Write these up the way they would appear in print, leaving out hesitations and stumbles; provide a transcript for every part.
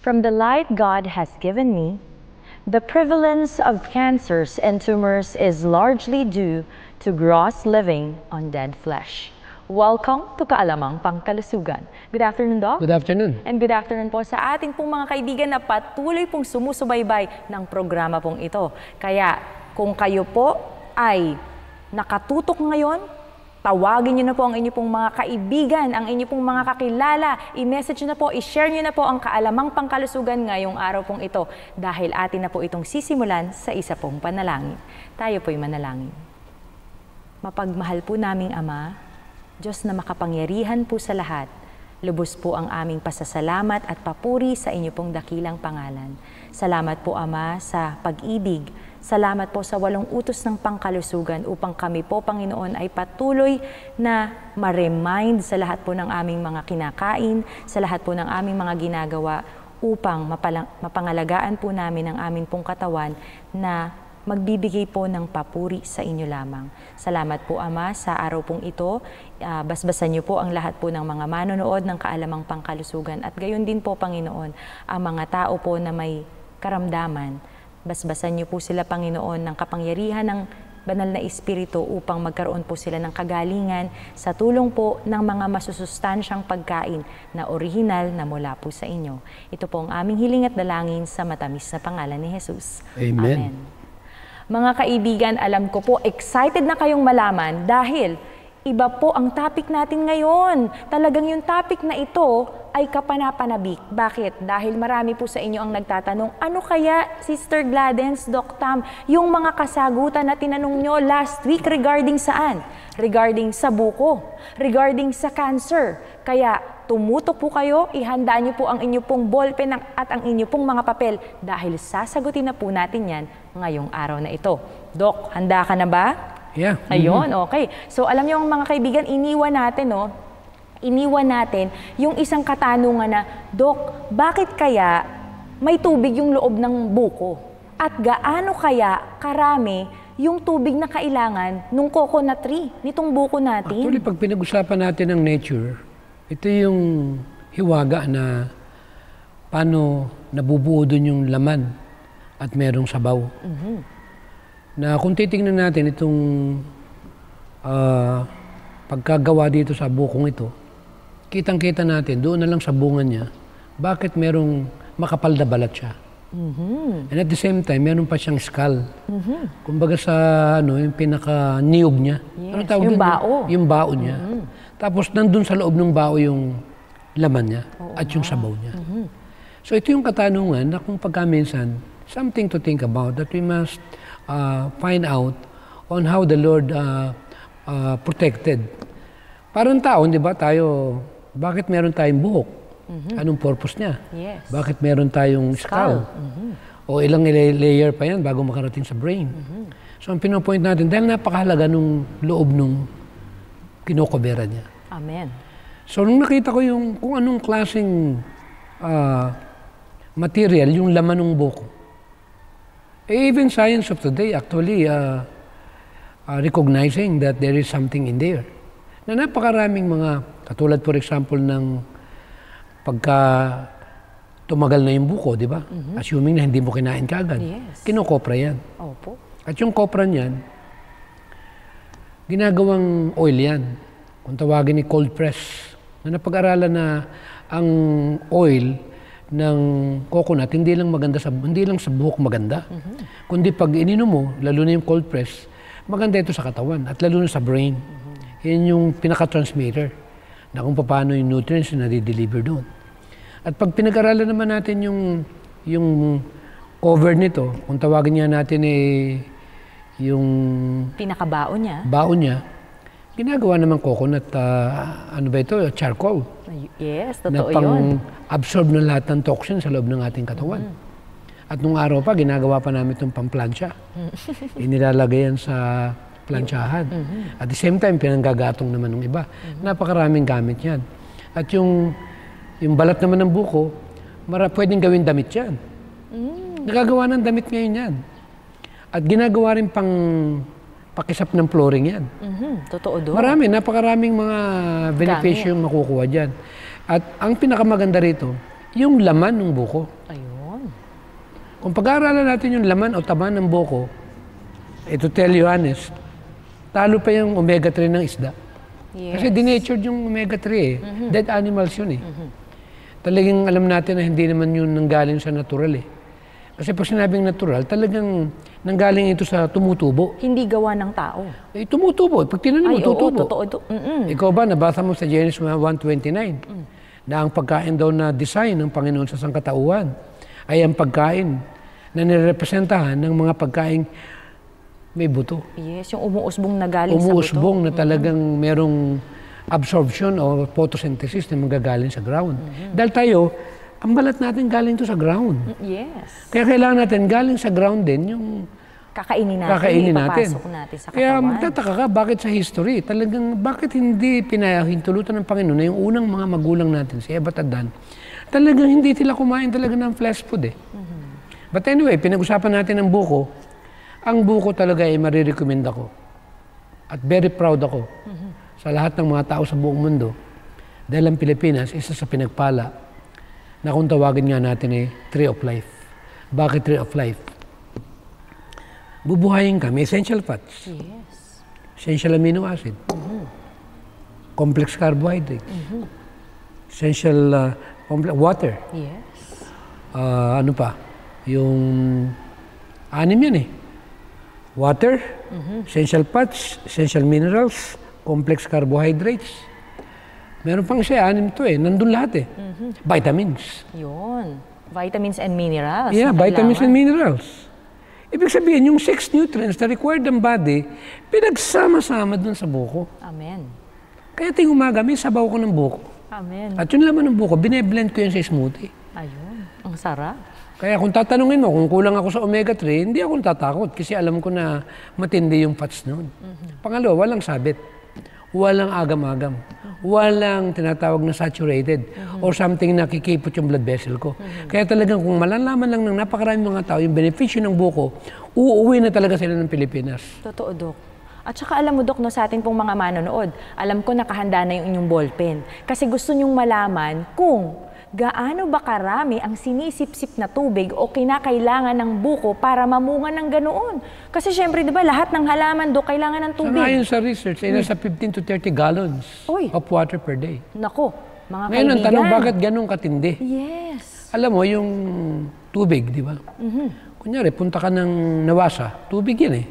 From the light God has given me, the prevalence of cancers and tumors is largely due to gross living on dead flesh. Welcome to Kaalamang Pangkalusugan. Good afternoon, Doc. Good afternoon. And good afternoon po sa ating pong mga kaibigan na patuloy pong sumusubaybay ng programa pong ito. Kaya kung kayo po ay nakatutok ngayon, tawagin niyo na po ang inyo pong mga kaibigan, ang inyo pong mga kakilala, i-message niyo na po, i-share niyo na po ang Kaalamang Pangkalusugan ngayong araw pong ito dahil atin na po itong sisimulan sa isa pong panalangin. Tayo po'y manalangin. Mapagmahal po naming Ama, Diyos na makapangyarihan po sa lahat, lubos po ang aming pasasalamat at papuri sa inyo pong dakilang pangalan. Salamat po Ama sa pag-ibig. Salamat po sa 8 utos ng pangkalusugan upang kami po, Panginoon, ay patuloy na ma-remind sa lahat po ng aming mga kinakain, sa lahat po ng aming mga ginagawa upang mapangalagaan po namin ang aming pong katawan na magbibigay po ng papuri sa inyo lamang. Salamat po Ama sa araw pong ito. Basbasan niyo po ang lahat po ng mga manonood ng Kaalamang Pangkalusugan at gayon din po Panginoon ang mga tao po na may karamdaman. Basbasan niyo po sila Panginoon ng kapangyarihan ng banal na Espiritu upang magkaroon po sila ng kagalingan sa tulong po ng mga masusustansyang pagkain na orihinal na mula po sa inyo. Ito po ang aming hiling at dalangin sa matamis na pangalan ni Jesus. Amen. Amen. Mga kaibigan, alam ko po, excited na kayong malaman dahil iba po ang topic natin ngayon. Talagang yung topic na ito ay kapanapanabik. Bakit? Dahil marami po sa inyo ang nagtatanong, ano kaya, Sister Gladens, Doc Tam, yung mga kasagutan na tinanong nyo last week regarding saan? Regarding sa buko, regarding sa cancer. Kaya tumutok po kayo, ihanda nyo po ang inyo pong ballpen at ang inyo pong mga papel dahil sasagutin na po natin yan ngayong araw na ito. Doc, handa ka na ba? Yeah. Ayun, okay. So alam niyo mga kaibigan, iniwan natin yung isang katanungan na, Doc, bakit kaya may tubig yung loob ng buko? At gaano kaya karami yung tubig na kailangan nung coconut tree, nitong buko natin? Actually, pag pinag-usapan natin ng nature, ito yung hiwaga na paano nabubuo dun yung laman at merong sabaw. Na kung titingnan natin itong pagkagawa dito sa bukong ito, kitang-kita natin doon na lang sa bunga niya, bakit merong makapal na balat siya. And at the same time, meron pa siyang skull. Kumbaga sa yung pinaka-niyog niya. Yes, Ano tawag yung dun? bao. Yung bao niya. Tapos nandun sa loob ng bao yung laman niya at yung sabaw niya. So ito yung katanungan na kung pagka minsan, something to think about that we must find out on how the Lord protected. Parang tao, di ba, tayo, bakit meron tayong buhok? Anong purpose niya? Yes. Bakit meron tayong skull? O ilang layer pa yan bago makarating sa brain? So ang pinopoint natin, dahil napakahalaga nung loob nung kinokobera niya. Amen. So nung nakita ko yung kung anong klaseng material, yung laman ng buko, even science of today actually recognizing that there is something in there. Na napakaraming mga, katulad for example ng pagka tumagal na yung buko, di ba? Assuming na hindi mo kinain kaagad. Yes. Kinokopra yan. Opo. At yung kopra niyan, ginagawang oil yan. Kung tawagin ni cold press. Na napag-aralan na ang oil ng coconut, hindi lang sa buhok maganda. Kundi pag ininom mo, lalo na yung cold press, maganda ito sa katawan at lalo na sa brain. Yan yung pinaka-transmitter na kung paano yung nutrients na nadi-deliver doon. At pag pinag-aralan naman natin yung cover nito, kung tawagin niya natin yung Pinakabaon niya? Baon niya, ginagawa naman coconut, ano ba ito? Charcoal. Yes, Na totoo yun. pang-absorb ng lahat ng toxin sa loob ng ating katawan. At nung araw pa, ginagawa pa namin itong pamplansya. Inilalagay yan sa plansyahan. At the same time, pinanggagatong naman ng iba. Napakaraming gamit yan. At yung balat naman ng buko, pwedeng gawin damit yan. Nagagawa ng damit ngayon yan. At ginagawa rin pang pakisap ng flooring yan. Totoo doon. Marami, napakaraming mga benepisyo yung makukuha dyan. At ang pinakamaganda rito, yung laman ng buko. Ayun. Kung pag-aaralan natin yung laman o taba ng buko, to tell you honest, talo pa yung omega-3 ng isda. Yes. Kasi denatured yung omega-3 eh. Dead animals yun eh. Talagang alam natin na hindi naman yun nanggaling sa natural eh. Kasi pag sinabing natural, talagang nanggaling ito sa tumutubo. Hindi gawa ng tao. Eh, tumutubo. Pag tinanong mo, tutubo. Oo, totoo. Ikaw ba, nabasa mo sa Genesis 1:29 na ang pagkain daw na design ng Panginoon sa sangkatauhan ay ang pagkain na nirepresentahan ng mga pagkain may buto. Yes, yung umuusbong na galing sa buto. Umuusbong na talagang merong absorption o photosynthesis na manggagaling sa ground. Dahil tayo, ang balat natin galing to sa ground. Yes. Kaya kailangan natin galing sa ground din yung Kakainin natin. Ipapasok natin sa katawan. Kaya magtataka ka, bakit sa history? Talagang, bakit hindi pinahintulutan ng Panginoon na yung unang mga magulang natin, si Eva at Adan, talagang hindi sila kumain talaga ng flesh food eh. But anyway, pinag-usapan natin ang buko. Ang buko talaga ay marirecommend ako. At very proud ako sa lahat ng mga tao sa buong mundo. Dahil ang Pilipinas, isa sa pinagpala na kung tawagin nga natin ay Tree of Life. Bakit Tree of Life? Bubuhayin ka, may essential fats, Yes. essential amino acid, complex carbohydrates, essential complex water. Yes. Ano pa? Yung anim yan eh. Water, essential fats, essential minerals, complex carbohydrates. Meron pang siya, anim to eh. Nandun lahat eh. Vitamins. Yun. Vitamins and minerals. Yeah, na vitamins kailangan. and minerals. Ibig sabihin, yung 6 nutrients na required ng body, pinagsama-sama dun sa buko. Amen. Kaya ting umaga, may sabaw ko ng buko. Amen. At yung laman ng buko, bine-blend ko yun sa smoothie. Ayun. Ang sarap. Kaya kung tatanungin mo kung kulang ako sa omega-3, hindi ako tatakot kasi alam ko na matindi yung fats noon. Pangalawa, walang sabit. Walang agam-agam. Walang tinatawag na saturated or something na kikipot yung blood vessel ko. Kaya talagang kung malalaman lang ng napakaraming mga tao yung benepisyo ng buko, uuwi na talaga sila ng Pilipinas. Totoo, Dok. At saka alam mo, Dok, no, sa ating pong mga manonood, alam ko nakahanda na yung inyong ballpen. Kasi gusto nyong malaman kung gaano ba karami ang sinisip-sip na tubig o kinakailangan ng buko para mamunga ng ganoon. Kasi syempre, di ba, lahat ng halaman do kailangan ng tubig. Sa ngayon sa research, ay nasa 15 to 30 gallons of water per day. Nako, mga Ngayon ang tanong, bakit ganun katindi? Yes. Alam mo, yung tubig, di ba? Kunyari, punta ka ng Nawasa, tubig yan eh.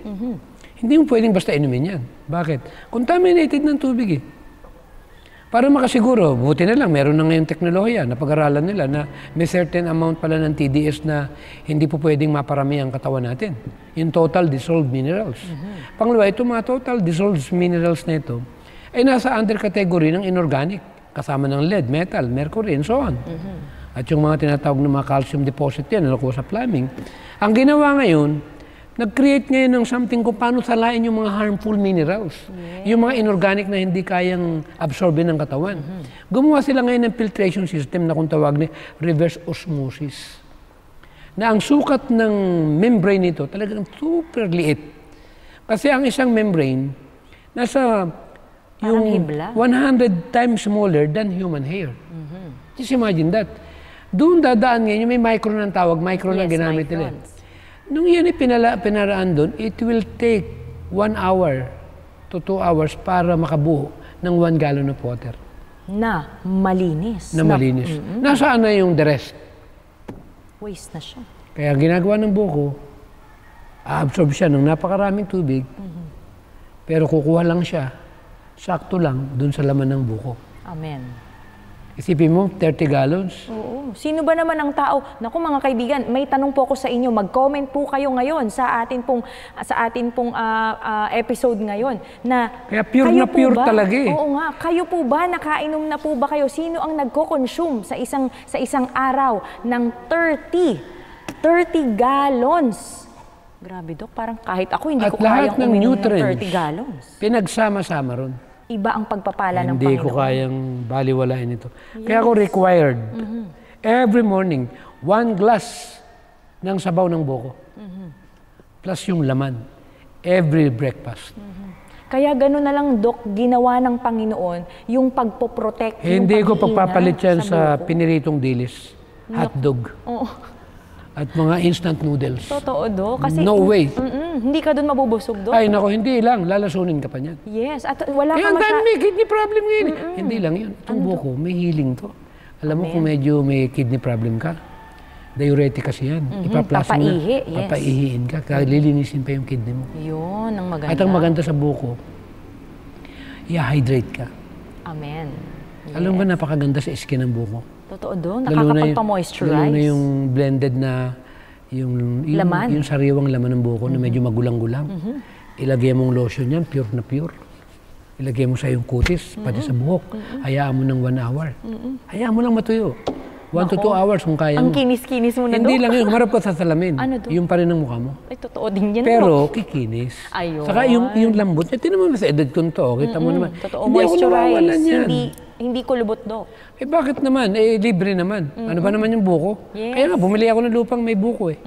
Hindi mo pwedeng basta inumin yan. Bakit? Contaminated ng tubig eh. Para makasiguro, buti na lang, meron na ngayon teknolohiya na pag-aralan nila na may certain amount pala ng TDS na hindi po pwedeng maparami ang katawan natin. Yung total dissolved minerals. Pangalawa, itong mga total dissolved minerals na ito ay nasa under category ng inorganic, kasama ng lead, metal, mercury, and so on. At yung mga tinatawag na mga calcium deposit yan, na nakuha sa plumbing. Ang ginawa ngayon, nag-create ngayon ng something kung paano salain yung mga harmful minerals. Yung mga inorganic na hindi kayang absorbin ng katawan. Gumawa sila ngayon ng filtration system na kung tawag ni reverse osmosis. Na ang sukat ng membrane nito talagang super liit. Kasi ang isang membrane, nasa yung 100 times smaller than human hair. Just imagine that. Doon dadaan ngayon, yung may micro ng tawag, micro na ginamit nila. Nung yan pinaraan doon, it will take 1 hour to 2 hours para makabuo ng 1 gallon of water. Na malinis. Na malinis. Nasaan na yung the rest? Waste na siya. Kaya ginagawa ng buko, a-absorb siya ng napakaraming tubig, pero kukuha lang siya, sakto lang dun sa laman ng buko. Amen. Isipin mo, 30 gallons. Oo. Sino ba naman ang tao? Naku mga kaibigan, may tanong po ako sa inyo. Mag-comment po kayo ngayon sa atin pong episode ngayon. Na kaya pure na pure talaga eh. Oo nga. Kayo po ba, nakainom na po ba kayo? Sino ang nagko-consume sa isang araw ng 30 gallons? Grabe, Dok. Parang kahit ako, hindi ko kayang uminom ng 30 gallons. Pinagsama-sama ron. Iba ang pagpapala ng Panginoon. Hindi ko kayang baliwalain ito. Kaya ako required, every morning, 1 glass ng sabaw ng buko. Plus yung laman. Every breakfast. Kaya gano'n na lang, Dok, ginawa ng Panginoon yung pagpoprotect. Hindi ko pagpapalit yan sa piniritong dilis. hotdog, Oo. at mga instant noodles. Totoo, Dok. Kasi, No way. Hindi ka doon mabubusog, Dok. Ay, nako, hindi lang. Lalasunin ka pa niyan. Yes. At wala Kaya ka ang dami may kidney problem ngayon. Hindi lang yun. Itong buko, may healing to. Alam mo kung medyo may kidney problem ka, diuretic kasi yan. Ipaplasma na. Papaihi, yes. Papaihiin ka. Lilinisin pa yung kidney mo. Yun, ang maganda. At ang maganda sa buko, i-hydrate ka. Amen. Alam mo, napakaganda sa skin ng buko. Totoo doon. Lalo Nakakapagpa-moisturize. na yung blended na yung Laman. yung sariwang laman ng buko na medyo magulang-gulang. Ilagay mong lotion yan, pure na pure. Ilagay mo sa yung kutis, pati sa buhok. Hayaan mo ng 1 hour. Hayaan mo lang matuyo. 1 to 2 hours kung kaya Ang mo. kinis-kinis mo na, Hindi Dok. lang yun, humarap ka sa salamin. Ano, Dok? Yung pa rin ang mukha mo. Ay, totoo din yan, Dok. Pero kikinis. Ayun. Saka yung lambot, tinan mo sa edad ko to, kita mo naman. Totoo, Hindi ako nawawalan moisturize. yan. Hindi kulubot, Dok. Eh bakit naman? Eh libre naman. Ano ba naman yung buko? Yes. Kaya nga, bumili ako ng lupang may buko eh.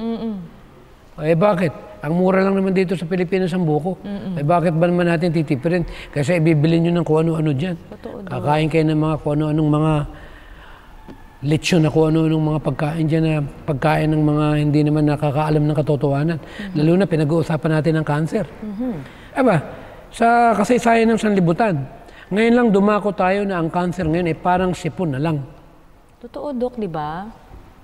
Eh bakit? Ang mura lang naman dito sa Pilipinas ang buko. Eh bakit ba naman natin titipirin? Kasi ibibili nyo ng kung ano-ano dyan. Totoo, Dok. Kakain kayo ng mga kung ano-anong mga lechon na kung ano-anong mga pagkain dyan na pagkain ng mga hindi naman nakakaalam ng katotohanan. Lalo na pinag-uusapan natin ng cancer. Aba, sa kasaysayan ng sanlibutan, ngayon lang dumako tayo na ang cancer ngayon ay parang sipon na lang. Totoo, Dok, di ba?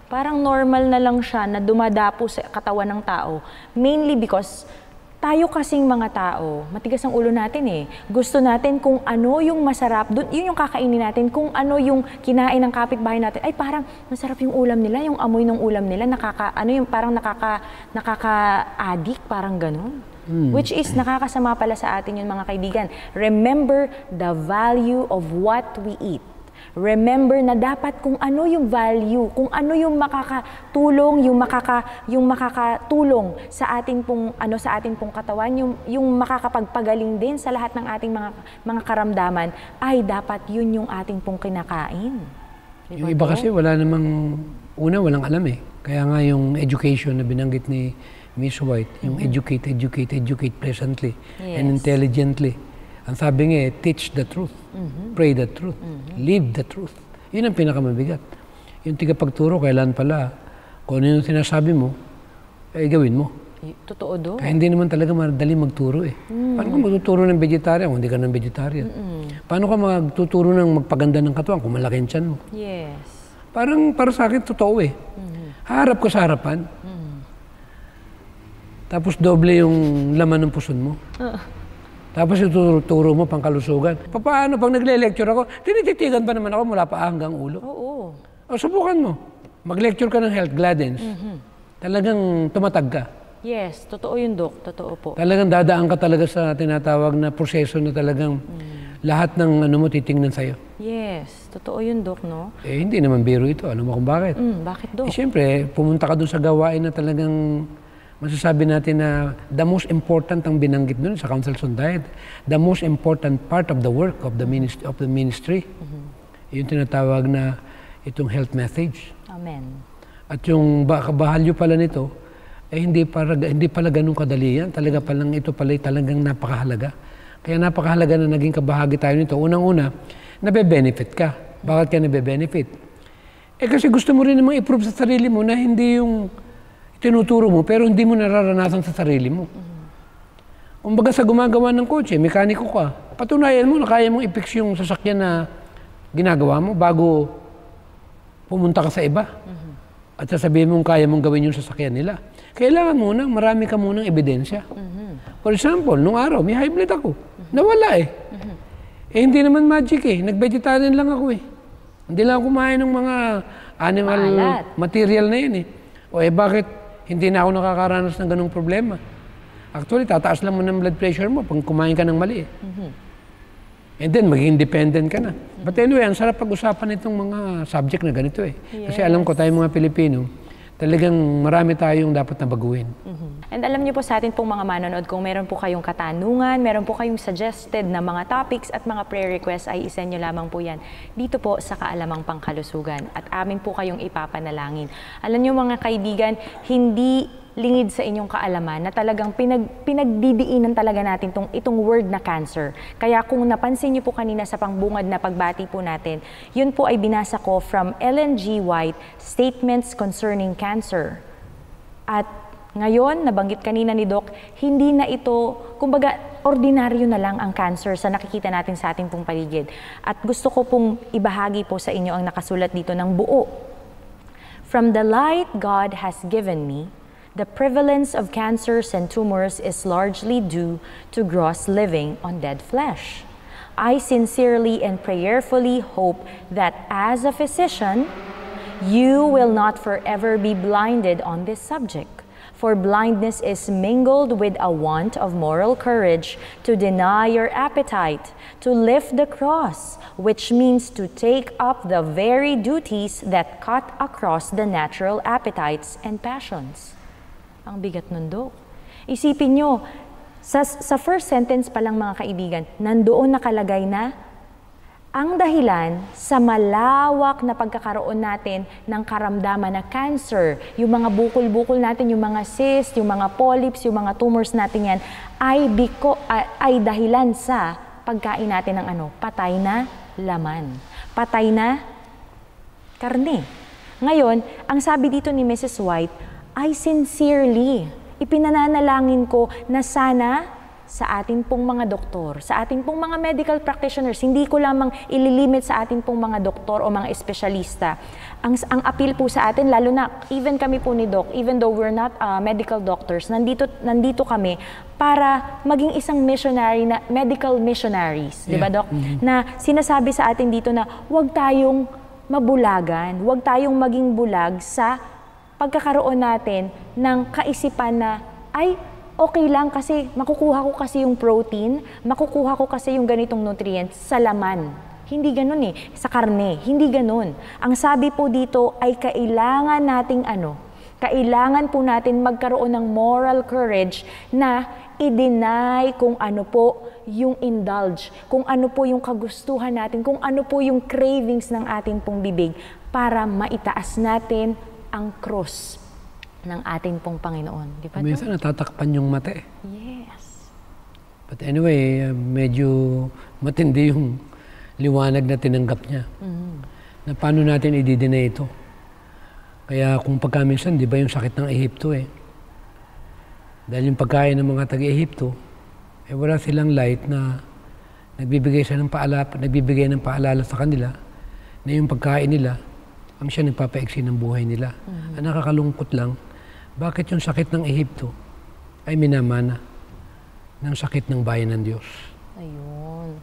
Parang normal na lang siya na dumadapo sa katawan ng tao. Mainly because tayo kasing mga tao, matigas ang ulo natin eh. Gusto natin kung ano yung masarap, yun yung kakainin natin, kung ano yung kinain ng kapitbahay natin. Ay, parang masarap yung ulam nila, yung amoy ng ulam nila, parang nakaka-addict, parang ganun. Which is nakakasama pala sa atin yun, mga kaibigan. Remember the value of what we eat. Remember na dapat kung ano yung value, kung ano yung makakatulong, yung makakatulong sa ating pong katawan, yung makakapagpagaling din sa lahat ng ating mga karamdaman, ay dapat yun yung ating pong kinakain. Yung iba kasi walang alam eh. Kaya nga yung education na binanggit ni Miss White, yung educate pleasantly and intelligently. Ang sabi nga, teach the truth, pray the truth, live the truth. Yun ang pinakamamabigat. Yung tigapagturo, kailan pala, kung ano yung sinasabi mo, ay gawin mo. Totoo do. Kaya hindi naman talaga madali magturo eh. Paano ka magtuturo ng vegetarian kung hindi ka ng vegetarian? Paano ka magtuturo ng magpaganda ng katawan kung malaki ang tiyan mo? Yes. Para sa akin, totoo eh. Harap ka sa harapan, tapos doble yung laman ng puson mo. Tapos ituturo mo pang kalusugan. Paano pag nagle-lecture ako, tinititigan pa naman ako mula pa hanggang ulo. Oo. O subukan mo. Mag-lecture ka ng health, Gladens. Talagang tumatag ka. Yes, totoo yun, Dok. Totoo po. Talagang dadaan ka talaga sa tinatawag na proseso na talagang lahat ng ano mo titingnan sa'yo. Yes, totoo yun, Dok, no? Eh, hindi naman biro ito. Alam mo kung bakit? Bakit, Dok? Eh, siyempre, pumunta ka doon sa gawain na talagang masasabi natin na the most important ang binanggit doon sa Council on Diet. The most important part of the work of the ministry. Yung tinatawag na itong health message. Amen. At yung bahalyo pala nito, eh hindi pala ganun kadali yan. Talaga palang ito pala talagang napakahalaga. Kaya napakahalaga na naging kabahagi tayo nito. Unang-una, nabe-benefit ka. Bakit ka nabe-benefit? Eh kasi gusto mo rin namang i-prove sa sarili mo na hindi yung tinuturo mo, pero hindi mo nararanasan sa sarili mo. Kumbaga sa gumagawa ng kotse, mekaniko ka, patunayan mo na kaya mong i-fix yung sasakyan na ginagawa mo bago pumunta ka sa iba. At sasabihin mong kaya mong gawin yung sasakyan nila. Kailangan marami ka munang ebidensya. For example, nung araw, may high blood ako. Nawala eh. Eh hindi naman magic eh. Nag-vegetarian lang ako eh. Hindi lang kumain ng mga animal material na yun eh. O eh bakit hindi na ako nakakaranas ng ganung problema? Actually, tataas lang mo ng blood pressure mo pag kumain ka ng mali eh. And then, maging independent ka na. But anyway, ang sarap pag-usapan itong mga subject na ganito eh. Kasi alam ko tayong mga Pilipino, talagang marami tayong dapat na baguhin. And alam niyo po sa atin pong mga manonood, kung meron po kayong katanungan, meron po kayong suggested na mga topics at mga prayer requests, ay isend nyo lamang po yan dito po sa Kaalamang Pangkalusugan. At amin po kayong ipapanalangin. Alam niyo mga kaibigan, hindi lingid sa inyong kaalaman na talagang pinagdidiinan talaga natin itong word na cancer. Kaya kung napansin niyo po kanina sa pangbungad na pagbati po natin, yun po ay binasa ko from Ellen G. White, Statements Concerning Cancer. At ngayon, nabanggit kanina ni Doc, hindi na ito, kumbaga, ordinaryo na lang ang cancer sa nakikita natin sa ating pong paligid. At gusto ko pong ibahagi po sa inyo ang nakasulat dito ng buo. From the light God has given me, the prevalence of cancers and tumors is largely due to gross living on dead flesh. I sincerely and prayerfully hope that as a physician, you will not forever be blinded on this subject. For blindness is mingled with a want of moral courage to deny your appetite, to lift the cross, which means to take up the very duties that cut across the natural appetites and passions. Ang bigat nun, Dok. Isipin nyo, sa first sentence pa lang mga kaibigan, nandoon nakalagay na ang dahilan sa malawak na pagkakaroon natin ng karamdaman na cancer, yung mga bukol-bukol natin, yung mga cyst, yung mga polyps, yung mga tumors natin yan, ay dahilan sa pagkain natin ng patay na laman, patay na karne. Ngayon, ang sabi dito ni Mrs. White, I sincerely, ipinananalangin ko na sana sa ating pong mga doktor, sa ating pong mga medical practitioners, hindi ko lamang ililimit sa ating pong mga doktor o mga espesyalista. Ang appeal po sa atin, lalo na even kami po ni Doc, even though we're not medical doctors, nandito kami para maging isang missionary na medical missionaries, di ba Doc? Na sinasabi sa atin dito na huwag tayong mabulagan, huwag tayong maging bulag sa pagkakaroon natin ng kaisipan na ay okay lang kasi makukuha ko kasi yung protein, makukuha ko kasi yung ganitong nutrients sa laman. Hindi ganun sa karne, hindi ganun. Ang sabi po dito ay kailangan nating kailangan po natin magkaroon ng moral courage na i-deny kung ano po yung indulge, kung ano po yung kagustuhan natin, kung ano po yung cravings ng ating pong bibig para maitaas natin ang cross ng ating pong Panginoon. Di ba? Minsan natatakpan yung mata eh. Yes. But anyway, medyo matindi yung liwanag na tinanggap niya. Na paano natin i-deny ito? Kaya kung pagkaminsan, di ba yung sakit ng Ehipto eh. Dahil yung pagkain ng mga taga-Ehipto, wala silang light na nagbibigay ng paalala sa kanila na yung pagkain nila ang siya nagpapaiksi ng buhay nila. Ang nakakalungkot lang, bakit yung sakit ng Ehipto ay minamana ng sakit ng bayan ng Diyos? Ayun.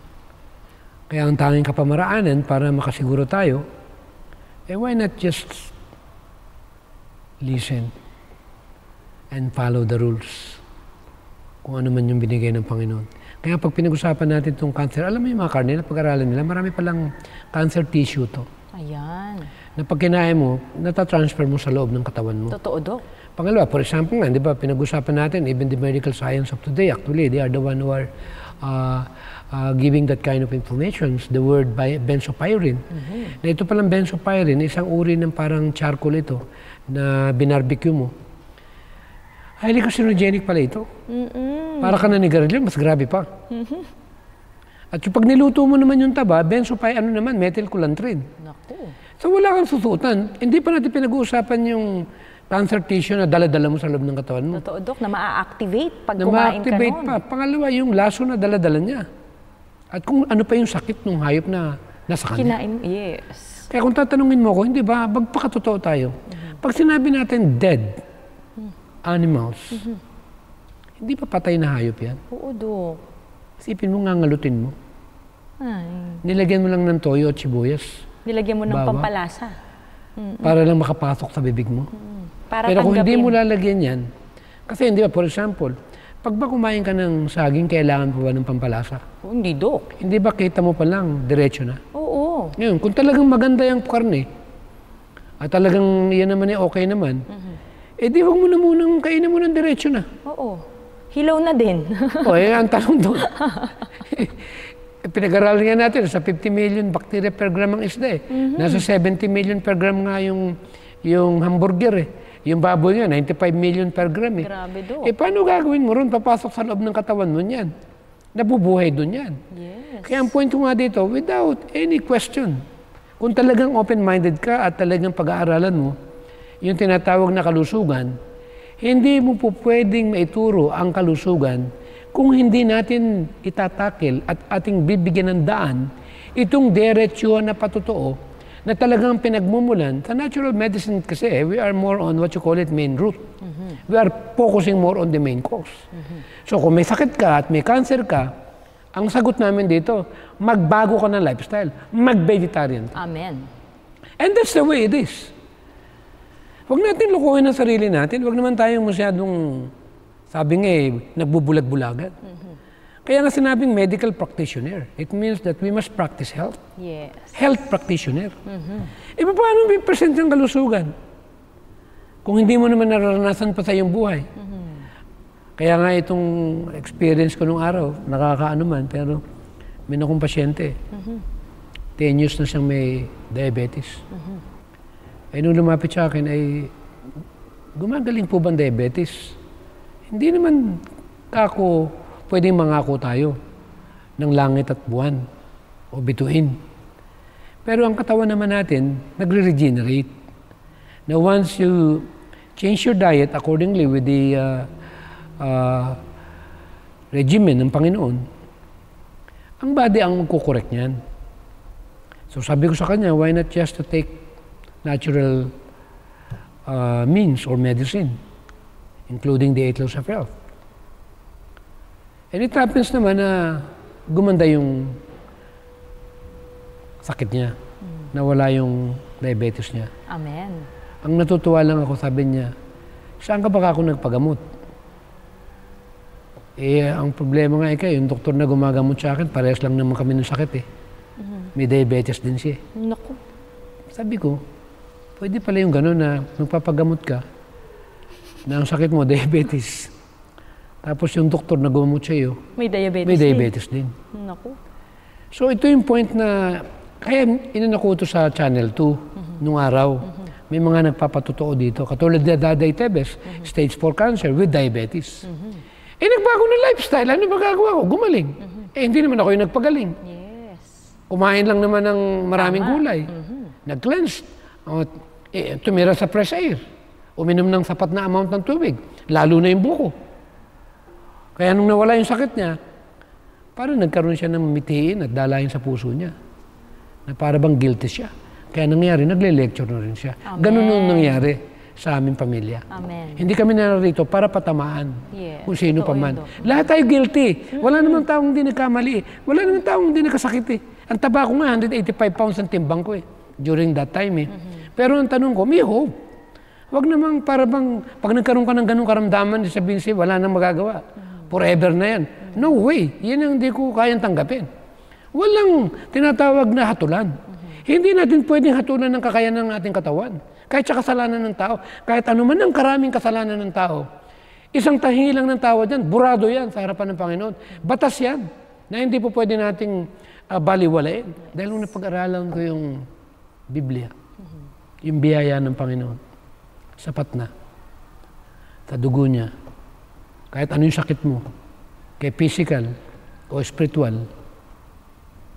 Kaya ang tanging kapamaraanan para makasiguro tayo, why not just listen and follow the rules? Kung ano man yung binigay ng Panginoon. Kaya pag pinag-usapan natin itong cancer, alam mo yung mga karne na pag-aralan nila, marami palang cancer tissue to. Ayan. Na pag kinain mo, natatransfer mo sa loob ng katawan mo. Totoo, Dok. Pangalawa, for example nga, di ba, pinag-usapan natin, even the medical science of today, actually, they are the one who are giving that kind of information, the word benzopyrene. Na ito palang benzopyrene, isang uri ng parang charcoal ito, na binarbecue mo. Highly carcinogenic pala ito. Para ka nanigarilyo, mas grabe pa. At yung pag niluto mo naman yung taba, benzopyrene, methylculantrin. Naku. So wala kang susutan. Hindi pa natin pinag-uusapan yung cancer tissue na dala-dala mo sa loob ng katawan mo. Totoo, Dok, na ma-activate pag kumain ka nun. pa. Pangalawa, yung laso na dala-dala niya. At kung ano pa yung sakit ng hayop na nasa kanya. Kinain, yes. Kaya kung tatanungin mo ko, hindi ba, magpakatotoo tayo. Pag sinabi natin dead animals, hindi pa patay na hayop yan? Oo, Dok. Isipin mo, ngangalutin mo. Ay. Nilagyan mo lang ng toyo at sibuyas. Nilagyan mo ng Bawang. pampalasa. Para lang makapasok sa bibig mo. Para Pero kung hindi tanggapin. mo lalagyan yan, kasi hindi ba, for example, pag ba kumain ka ng saging, kailangan pa ba ng pampalasa? Oh, hindi, Dok. Hindi ba kita mo pa lang, diretso na? Oo. Ngayon, kung talagang maganda yung karne, at talagang yan naman okay naman, di wag mo na munang kainin mo ng diretso na. Oo. Hilaw na din. Ang tanong doon. Pinag-aralan nga natin, sa 50 million bacteria per gram ang isda eh. Nasa 70 million per gram nga yung hamburger eh. Yung baboy nga, 95 million per gram eh. Grabe, Dok. Paano gagawin mo ron? Papasok sa loob ng katawan mo yan. Nabubuhay doon yan. Yes. Kaya ang point ko nga dito, without any question, kung talagang open-minded ka at talagang pag-aaralan mo, yung tinatawag na kalusugan, hindi mo po pwedeng maituro ang kalusugan kung hindi natin itatakil at ating bibigyan ng daan itong diretsyon na patotoo na talagang pinagmumulan. Sa natural medicine kasi, we are more on what you call it main root. We are focusing more on the main cause. So kung may sakit ka at may cancer ka, ang sagot namin dito, magbago ka ng lifestyle, mag-vegetarian. Amen. And that's the way it is. Huwag natin lukuhin ang sarili natin. Huwag naman tayong masyadong, sabi nga nagbubulag-bulagan. Kaya nga sinabing medical practitioner. It means that we must practice health. Yes. Health practitioner. Paano may present yung kalusugan? Kung hindi mo naman nararanasan pa sa iyong buhay. Kaya nga itong experience ko nung araw, nakakaano man, pero may akong pasyente. 10 years na siyang may diabetes. Nung lumapit sa akin ay, gumagaling po ba ang diabetes? Hindi naman ako pwedeng mangako tayo ng langit at buwan o bituin. Pero ang katawan naman natin, nagre-regenerate. Now once you change your diet accordingly with the regimen ng Panginoon, ang body ang magkukorek niyan. So sabi ko sa kanya, why not just to take natural means or medicine, including the 8 laws of health. And it happens naman na gumanda yung sakit niya, nawala yung diabetes niya. Amen. Ang natutuwa lang ako, sabi niya, saan ka ba ako nagpagamot? Ang problema nga yung doktor na gumagamot sa akin, parehas lang naman kami ng sakit eh. May diabetes din siya. Naku. Sabi ko, pwede pala yung gano'n na magpapagamot ka na ang sakit mo, diabetes. Tapos yung doktor na gumamot sa iyo, may diabetes din. Naku. So ito yung point na, kaya inanak ko sa Channel 2 nung araw. May mga nagpapatotoo dito. Katulad ni Daday Tebes, stage 4 cancer with diabetes. Nagbago ng lifestyle. Ano magagawa ko? Gumaling. Hindi naman ako yung nagpagaling. Yes. Kumain lang naman ng maraming gulay. Nag-cleanse. Tumira sa fresh air. Uminom ng sapat na amount ng tubig. Lalo na yung buko. Kaya nung nawala yung sakit niya, parang nagkaroon siya ng mitiin at dalahin sa puso niya. Na para bang guilty siya. Kaya nangyari, nagle-lecture na rin siya. Amen. Ganun nung nangyari sa aming pamilya. Amen. Hindi kami narito para patamaan kung sino pa man. Ito. Lahat tayo guilty. Wala namang taong hindi nagkamali. Wala namang taong hindi nagkasakit eh. Ang taba ko nga, 185 pounds ang timbang ko eh. During that time eh. Pero ang tanong ko, may hope. Huwag namang para bang, pag nagkaroon ka ng ganung karamdaman, sabihin siya, wala nang magagawa. Forever na yan. No way. Yan ang hindi ko kayang tanggapin. Walang tinatawag na hatulan. Hindi natin pwedeng hatulan ng kakayanan ng ating katawan. Kahit sa kasalanan ng tao. Kahit anuman ang karaming kasalanan ng tao. Isang tahingi lang ng tao dyan, burado yan sa harapan ng Panginoon. Batas yan na hindi po pwede nating baliwalain. Dahil nung napag-aralan ko yung Biblia, yung biyaya ng Panginoon, sapat na. Sa dugo niya. Kahit ano yung sakit mo, kay physical o spiritual,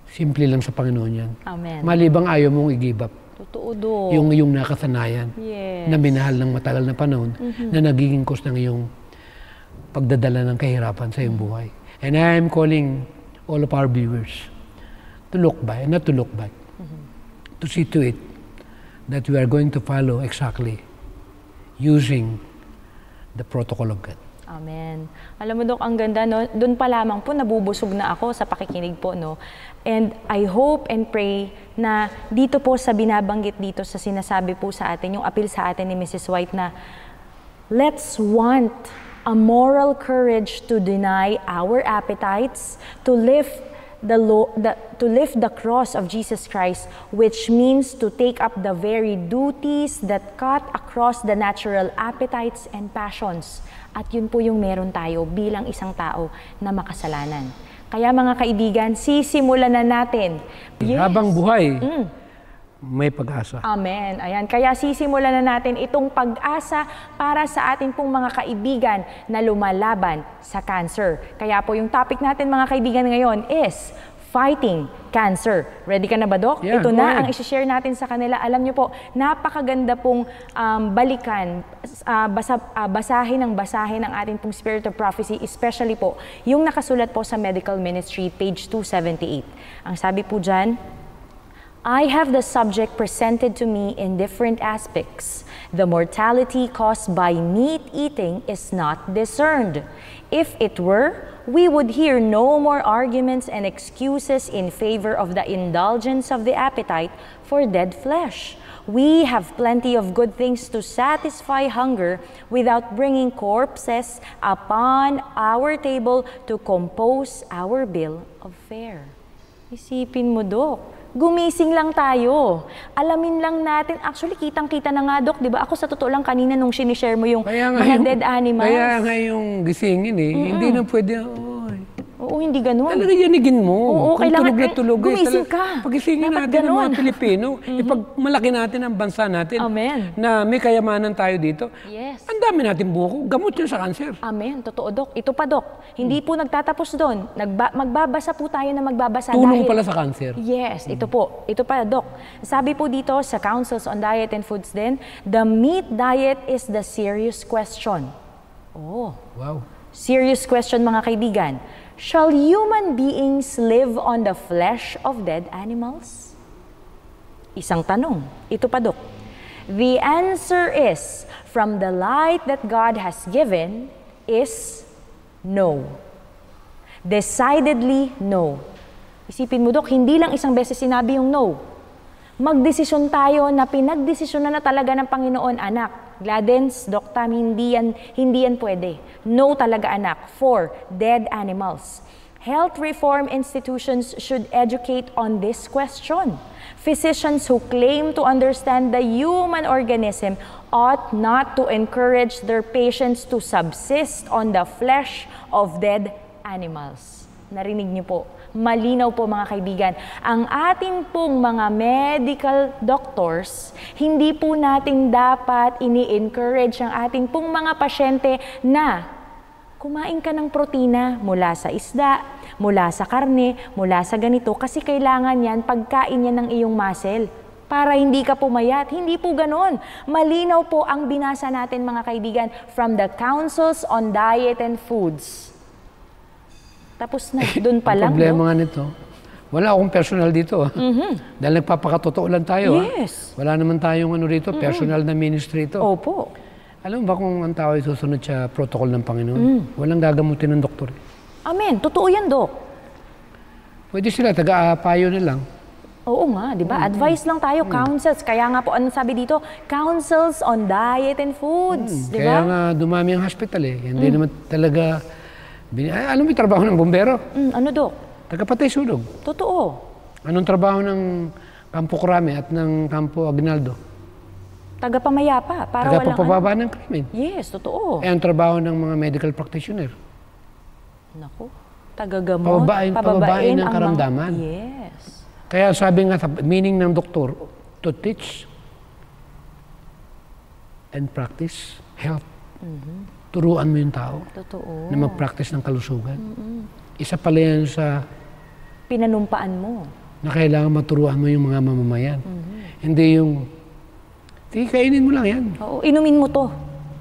simple lang sa Panginoon yan. Amen. Malibang ayaw mong i-give up. Totoo do. Yung nakasanayan Yes. na minahal ng matagal na panahon na nagiging cause ng iyong pagdadala ng kahirapan sa iyong buhay. And I am calling all of our viewers to look back, not to look back, to see to it that we are going to follow exactly using the protocol of God. Amen. Alam mo, Dok, ang ganda, no? Doon pa lamang po, nabubusog na ako sa pakikinig po, no? And I hope and pray na dito po sa binabanggit dito sa sinasabi po sa atin, yung appeal sa atin ni Mrs. White na let's want a moral courage to deny our appetites, to lift the cross of Jesus Christ, which means to take up the very duties that cut across the natural appetites and passions. At yun po yung meron tayo bilang isang tao na makasalanan. Kaya mga kaibigan, sisimulan na natin. Habang buhay, may pag-asa. Amen. Ayan. Kaya sisimulan na natin itong pag-asa para sa ating pong mga kaibigan na lumalaban sa cancer. Kaya po yung topic natin mga kaibigan ngayon is fighting cancer. Ready ka na ba, Doc? Yeah, Ito go na ahead. ang isi-share natin sa kanila. Alam niyo po, napakaganda pong balikan, basahin ang ating pong Spirit of Prophecy, especially po yung nakasulat po sa Medical Ministry, page 278. Ang sabi po dyan, I have the subject presented to me in different aspects. The mortality caused by meat eating is not discerned. If it were, we would hear no more arguments and excuses in favor of the indulgence of the appetite for dead flesh. We have plenty of good things to satisfy hunger without bringing corpses upon our table to compose our bill of fare. Isipin mo, Dok. Gumising lang tayo. Alamin lang natin. Actually, kitang-kita na nga, Dok. Diba? Ako sa totoo lang kanina nung sinishare mo yung mga dead animals. Kaya nga yung gisingin hindi na pwede. Oo, hindi ganun. Talaga yanigin mo. Oo, kung kailangan tulog na tulog. gumising ka. Pagisingin Dapat natin ang ganun. mga Pilipino. Ipag malaki natin ang bansa natin. Amen. Na may kayamanan tayo dito. Yes. Ang dami natin buko. Gamot yan sa cancer. Amen. Totoo, Dok. Ito pa, Dok. Hindi po nagtatapos doon. Magbabasa po tayo na magbabasa. Tulong pala sa cancer. Yes, ito po. Ito pa, Dok. Sabi po dito sa Councils on Diet and Foods din, the meat diet is the serious question. Oh. Wow. Serious question, mga kaibigan. Shall human beings live on the flesh of dead animals? Isang tanong. Ito pa, Dok. The answer is, from the light that God has given, is no. Decidedly no. Isipin mo, Dok, hindi lang isang beses sinabi yung no. Magdesisyon tayo na pinagdesisyonan na talaga ng Panginoon, anak. Gladens, Doc Tam, hindi yan pwede. No talaga, anak, for dead animals. Health reform institutions should educate on this question. Physicians who claim to understand the human organism ought not to encourage their patients to subsist on the flesh of dead animals. Narinig niyo po. Malinaw po, mga kaibigan. Ang ating pong mga medical doctors, hindi po natin dapat ini-encourage ang ating pong mga pasyente na kumain ka ng protina mula sa isda, mula sa karne, mula sa ganito, kasi kailangan yan, pagkain yan ng iyong muscle para hindi ka pumayat. Hindi po ganon. Malinaw po ang binasa natin, mga kaibigan, from the Councils on Diet and Foods. Tapos na, doon pa lang. Ang problema nga nito, wala akong personal dito. Dahil nagpapakatotoo lang tayo. Yes. Wala naman tayong rito, personal na ministry ito. Opo. Alam mo ba kung ang tao ay susunod sa protocol ng Panginoon? Walang gagamutin ng doktor. Amen. Totoo yan, Dok. Pwede sila, taga-payo na lang. Oo nga, di ba? Advice lang tayo, counsels. Kaya nga po, anong sabi dito? Counsels on diet and foods. Di Kaya ba? nga dumami ang hospital eh. Hindi naman talaga... alam mo yung trabaho ng bumbero? Ano, Dok? Tagapatay sunog. Totoo. Anong trabaho ng Kampo Crame at ng Kampo Aguinaldo? Tagapamayapa. Para walang Tagapapababa ng krimen. Yes, totoo. Eh, ang trabaho ng mga medical practitioner. Naku. Tagagamot. Pababain ang karamdaman. Yes. Kaya sabi nga, meaning ng doktor, to teach and practice health. Turuan mo yung tao Totoo. na mag-practice ng kalusugan. Isa pala yan sa Pinanumpaan mo. na kailangan maturuan mo yung mga mamamayan. Hindi yung, kainin mo lang yan. Oo, inumin mo to.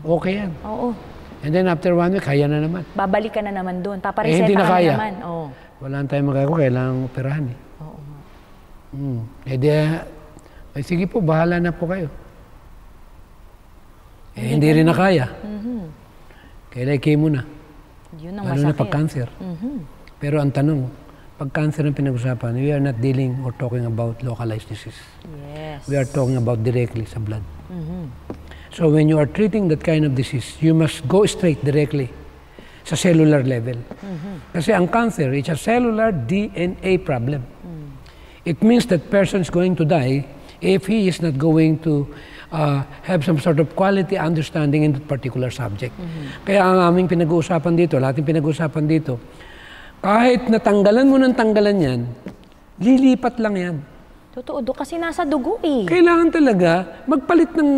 Okay yan. Oo. And then after 1 week, kaya na naman. Babalik ka na naman doon. Papareseta hindi na ka kaya. na naman. Oo. Wala na tayong magagawa, kailangan operahan eh. Oo nga. Ay sige po, bahala na po kayo. Hindi rin na kaya. Kailangan chemo na. Yun ang Lalo na masakit. pag-cancer. Pero ang tanong, pag cancer ang pinag-usapan, we are not dealing or talking about localized disease. Yes. We are talking about directly sa blood. So when you are treating that kind of disease, you must go straight directly sa cellular level. Kasi ang cancer, it's a cellular DNA problem. It means that person is going to die if he is not going to have some sort of quality understanding in that particular subject. Kaya ang aming pinag-uusapan dito, lahat yung pinag-uusapan dito, kahit natanggalan mo ng tanggalan yan, lilipat lang yan. Totoo, Dok, kasi nasa dugo eh. Kailangan talaga magpalit ng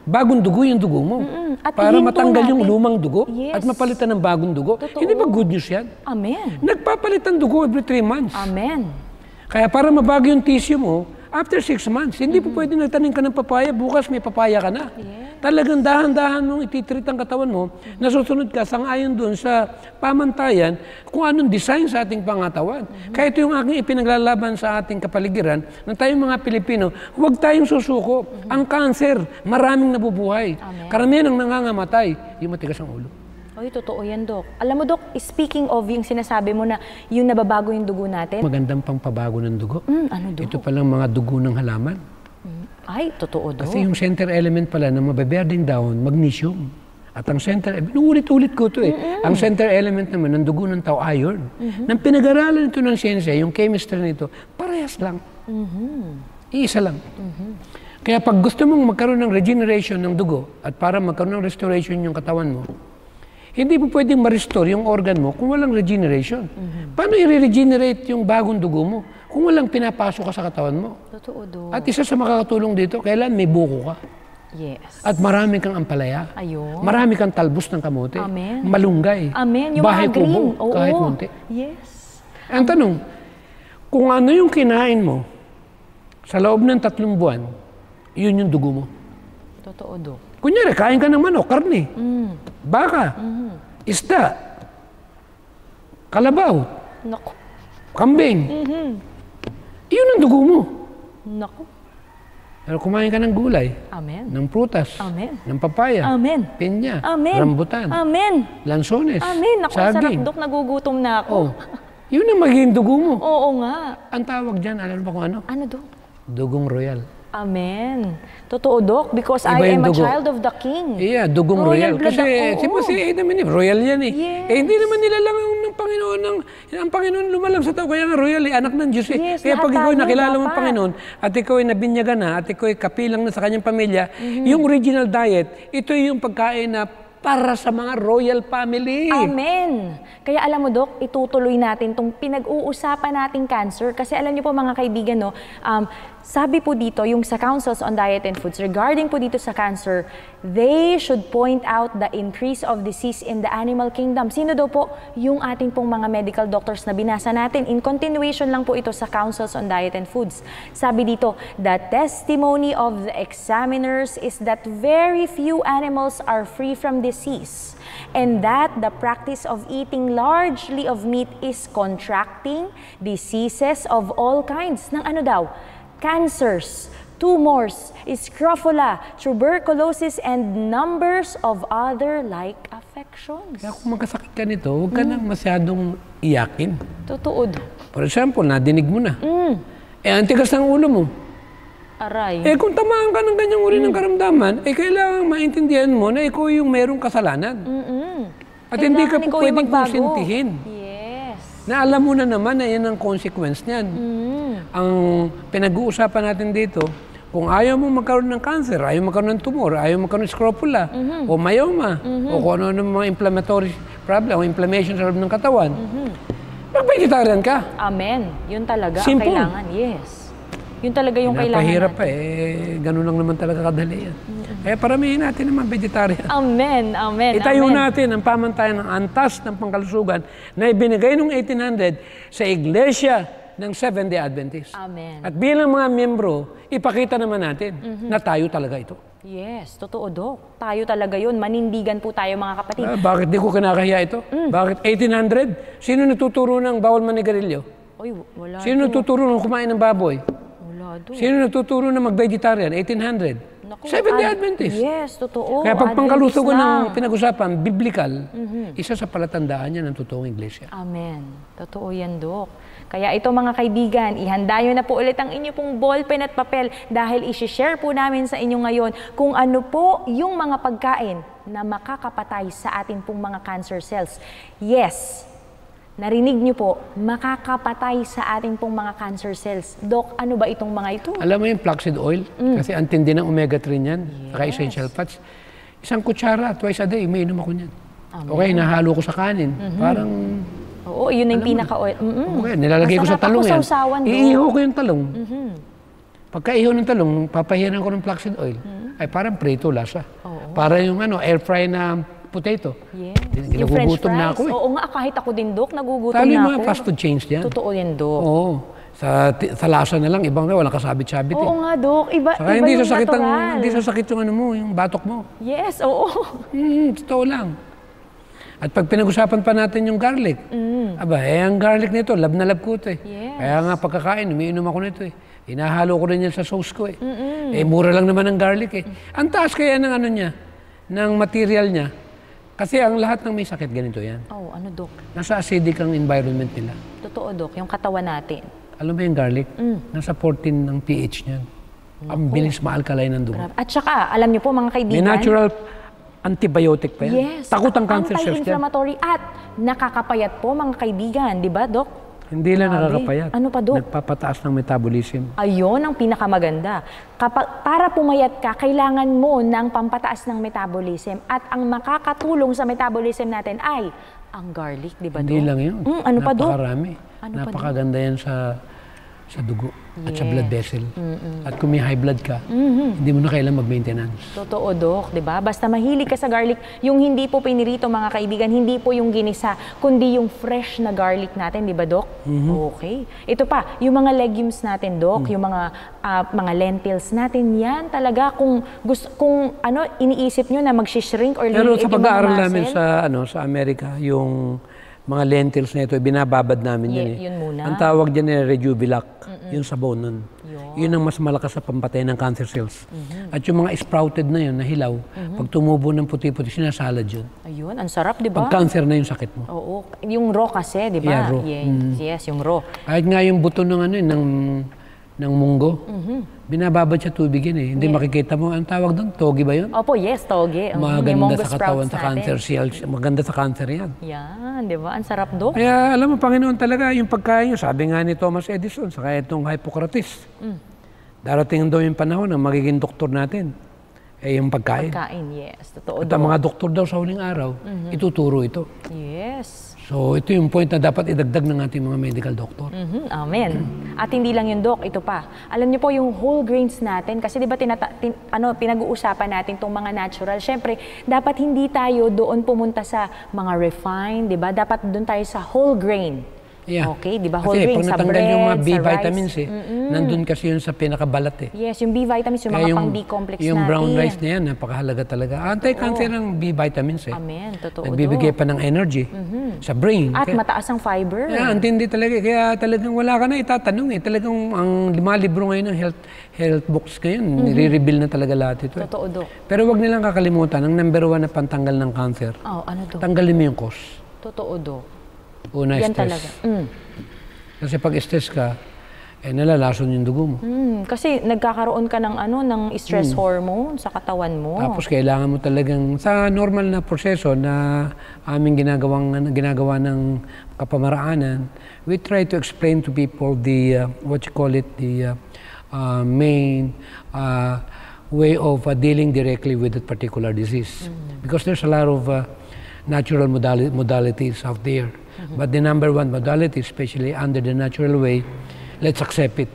bagong dugo yung dugo mo. At Para ihinto matanggal yung natin. lumang dugo Yes. at mapalitan ng bagong dugo. Totoo. Hindi ba good news yan? Amen. Nagpapalit ng dugo every 3 months. Amen. Kaya para mabago yung tissue mo, after 6 months, hindi po pwede nagtanim ka ng papaya, bukas may papaya ka na. Talagang dahan-dahan mong ititreat ang katawan mo, nasusunod ka sangayon dun sa pamantayan kung anong design sa ating pangatawan. Kaya ito yung aking ipinaglalaban sa ating kapaligiran na tayong mga Pilipino, huwag tayong susuko. Ang cancer, maraming nabubuhay. Karamihan ang nangangamatay, yung matigas ang ulo. Oy, totoo yan, Dok. Alam mo, Dok, speaking of yung sinasabi mo na yung nababago yung dugo natin. Magandang pangpabago ng dugo. Ano, Dok? Ito palang mga dugo ng halaman. Ay, totoo, Dok. Kasi yung center element pala ng mababerding dahon, magnesium. At ang center, ulit-ulit ko ito ang center element naman ng dugo ng tao, iron. Nang pinag-aralan ito ng siyensya, yung chemistry nito, parehas lang. Iisa lang. Kaya pag gusto mong magkaroon ng regeneration ng dugo at para magkaroon ng restoration yung katawan mo, hindi po pwedeng ma-restore yung organ mo kung walang regeneration. Paano i-regenerate yung bagong dugo mo kung walang pinapasok ka sa katawan mo? Totoo, Dok. At isa sa makakatulong dito, kailan may buko ka. Yes. At marami kang ampalaya. Ayun. Marami kang talbos ng kamote. Amen. Malunggay. Amen. Yung Bahay mga green. kubo, Oo. kahit munti. Yes. Ang tanong, kung ano yung kinain mo sa loob ng 3 buwan, yun yung dugo mo. Totoo, Dok. Kunyari, kain ka ng manok, karne, baka, isda, kalabaw, Naku. kambing. Yun ang dugo mo. Naku. Pero kumain ka ng gulay, Amen. ng prutas, Amen. ng papaya, Amen. pinya, Amen. rambutan, Amen. lansones, Amen. Naku, sarap, saging. Dok. Nagugutom na ako. Oh, yun ang magiging dugo mo. Oo nga. Ang tawag dyan, alam mo ba kung ano? Ano, Dok? Dugong royal. Amen. Totoo, Dok, because Iba I am yung a dugo. child of the King. Iya, dugong royal. blood Kasi, ako, si Adam and Eve, royal yan eh. Yes. Eh, hindi naman nila lang ng Panginoon, ang Panginoon lumalang sa tao, kaya nga royal eh, anak ng Diyos eh. Yes, Kaya pag lahat ikaw tayo nakilala mo ang dapat. Panginoon, at ikaw ay nabinyagan na, at ikaw ay kapilang na sa kanyang pamilya, yung original diet, ito yung pagkain na para sa mga royal family. Amen. Kaya alam mo, Dok, itutuloy natin itong pinag-uusapan nating cancer. Kasi alam niyo po mga kaibigan, no, sabi po dito, yung sa Councils on Diet and Foods, regarding po dito sa cancer, they should point out the increase of disease in the animal kingdom. Sino daw po? Yung ating pong mga medical doctors na binasa natin. In continuation lang po ito sa Councils on Diet and Foods. Sabi dito, the testimony of the examiners is that very few animals are free from disease, and that the practice of eating largely of meat is contracting diseases of all kinds. Ng ano daw? Cancers, tumors, scrofula, tuberculosis, and numbers of other like affections. Kaya kung magkasakit ka nito, huwag ka nang masyadong iyakin. Totoo. For example, nadinig mo na. Eh, ang tigas ng ulo mo. Aray. Eh, kung tamaan ka ng ganyang uri ng karamdaman, eh, kailangan maintindihan mo na ikaw yung merong kasalanan. At hindi ka Kailangan ikaw po yung pwedeng magbago. konsintihin. Yes. Na alam mo na naman na yan ang consequence niyan. Ang pinag-uusapan natin dito, kung ayaw mo magkaroon ng cancer, ayaw magkaroon ng tumor, ayaw magkaroon ng scrofula, o myoma, o kung ano mga inflammatory problem, o inflammation sa loob ng katawan, mag-vegetarian ka. Amen. Yun talaga ang Simple. kailangan. Yes. Yun talaga yung kailangan Napahirap natin. pa eh, ganun lang naman talaga kadali yan. Kaya paramihin natin naman vegetarian. Amen. Amen. Itayo Amen. natin ang pamantayan ng antas ng pangkalusugan na ibinigay noong 1800 sa Iglesia ng Seventh-day Adventist. Amen. At bilang mga miyembro, ipakita naman natin na tayo talaga ito. Yes, totoo, Dok. Tayo talaga yun. Manindigan po tayo, mga kapatid. Bakit di ko kinakahiya ito? Bakit 1800? Sino nagtuturo ng bawal manigarilyo? Oy, wala. Sino nagtuturo ng kumain ng baboy? Wala, Dok. Sino nagtuturo ng mag-vegetarian? 1800. Naku, Seventh-day Adventist. Yes, totoo. Kaya pag pangkalusugan ng Adventist lang. pinag-usapan, biblical, isa sa palatandaan niya ng totoong iglesia. Amen. Totoo yan, Dok. Kaya ito mga kaibigan, ihanda nyo na po ulit ang inyo pong ballpen at papel dahil isi-share po namin sa inyo ngayon kung ano po yung mga pagkain na makakapatay sa ating pong mga cancer cells. Yes, narinig nyo po, makakapatay sa ating pong mga cancer cells. Dok, ano ba itong mga ito? Alam mo yung flaxseed oil? Kasi ang tindi ng omega-3 niyan, saka essential fats. Isang kutsara, twice a day, may inom ako niyan. Okay, nahalo ko sa kanin. Parang, Oo, yun na yung pinaka-oil. okay, nilalagay ko sa Masarap talong ako yan. sausawan, Dok. Iiho ko yung talong. Pagka ihaw ng talong, papahiran ko ng flaxseed oil. Ay parang prito lasa. Para yung air fry na potato. Yes. Yung French Nagugutom na fries. ako eh. Oo nga, kahit ako din, Dok, nagugutom Talo na yung ako. mga fast food chains yan. Totoo yan, Dok. Oo. Sa lasa na lang, ibang walang kasabit-sabit eh. Oo nga, Dok. Iba Saka yung natural. hindi sasakit yung ano mo, yung batok mo. Yes, oo. Totoo lang. At pag pinag-usapan pa natin yung garlic, ang garlic nito, lab na lab ko ito eh. Yes. Kaya nga pagkakain, umiinom ako nito eh. Hinahalo ko rin yan sa sauce ko eh. Mura lang naman ang garlic eh. Ang taas kaya ng niya, ng material niya. Kasi ang lahat ng may sakit, ganito yan. Oh, ano, Dok? Nasa acidic ang environment nila. Totoo, Dok. Yung katawan natin. Alam mo yung garlic? Nasa 14 ng pH niyan. Ang bilis ma-alkaline ng dugo. At saka, alam niyo po mga kaibigan. May natural antibiotic pa yan. Yes. Takot ang cancer cells yan. Anti-inflammatory at nakakapayat po mga kaibigan. Di ba, Dok? Hindi lang nakakapayat. Ano pa, Dok? Nagpapataas ng metabolism. Ayun ang pinakamaganda. Para pumayat ka, kailangan mo ng pampataas ng metabolism. At ang makakatulong sa metabolism natin ay ang garlic, di ba, Dok? Hindi lang yun. Ano pa, Dok? Napakarami. Ano pa, Dok? Napakaganda yan sa dugo at sa blood vessel. At kung may high blood ka, hindi mo na kailangan mag-maintenance. Totoo, Dok, di ba? Basta mahilig ka sa garlic, yung hindi po pinirito, mga kaibigan, hindi po yung ginisa, kundi yung fresh na garlic natin, di ba, Dok? Okay. Ito pa, yung mga legumes natin, Dok, yung mga lentils natin, yan talaga kung iniisip nyo na mag-shrink or Pero liliit sa yung mga pag-aaral muscle. namin sa Amerika, yung mga lentils na ito, binababad namin yan eh. Yun muna. Ang tawag dyan ay Rejuvilac, yung sabaw nun. Yun ang mas malakas sa pampatay ng cancer cells. At yung mga sprouted na yun, na hilaw, pag tumubo ng puti-puti, sinasalad yun. Ayun, ang sarap, di ba? Pag cancer na yung sakit mo. Oo. Yung raw kasi, di ba? Yeah, raw. Yes, yung raw. Kahit nga yung buto ng ng munggo, binababad sa tubig yun eh. Hindi makikita mo, ang tawag doon, togi ba yun? Opo, yes, toge. Yung Maganda munggo sa katawan sprouts sa cancer natin. cells. Maganda sa cancer yan. Yan, di ba? Ang sarap, Dok. Kaya alam mo, Panginoon talaga, yung pagkain nyo, sabi nga ni Thomas Edison, saka itong Hippocrates, darating daw yung panahon na magiging doktor natin, yung pagkain. Pagkain, yes. Totoo, At Dok. ang mga doktor daw sa huling araw, ituturo ito. Yes. So ito yung point na dapat idagdag ng ating mga medical doctor. Amen. At hindi lang yun, Dok, ito pa. Alam niyo po yung whole grains natin, kasi di ba pinag-uusapan natin itong mga natural. Siyempre, dapat hindi tayo doon pumunta sa mga refined, di ba? Dapat doon tayo sa whole grain. Yeah. Okay, di ba? Whole Kasi grain pag sa natanggal bread, yung mga B sa rice. vitamins nandun kasi yun sa pinakabalat eh. Yes, yung B vitamins, yung Kaya mga pang B complex natin. yung brown rice na yan, napakahalaga talaga. Anti-cancer ang B vitamins eh. Amen, totoo, Nagbibigay Dok. pa ng energy sa brain. At Kaya- mataas ang fiber. Yeah, antindi talaga. Kaya talagang wala ka na itatanong eh. Talagang ang 5 libro ngayon ng health books ngayon, nire-reveal na talaga lahat ito. Totoo, Dok. Pero wag nilang kakalimutan, ang number 1 na pantanggal ng cancer, Oh, ano, Dok? tanggalin mo yung cause. Totoo, Dok. Una, Yan stress. talaga. Kasi pag stress ka, nalalason yung dugo mo. Kasi nagkakaroon ka ng ng stress hormone sa katawan mo. Tapos kailangan mo talagang, sa normal na proseso na aming ginagawa ng kapamaraanan, we try to explain to people the, the main way of dealing directly with that particular disease. Because there's a lot of natural modalities out there. But the number 1 modality, especially under the natural way, let's accept it.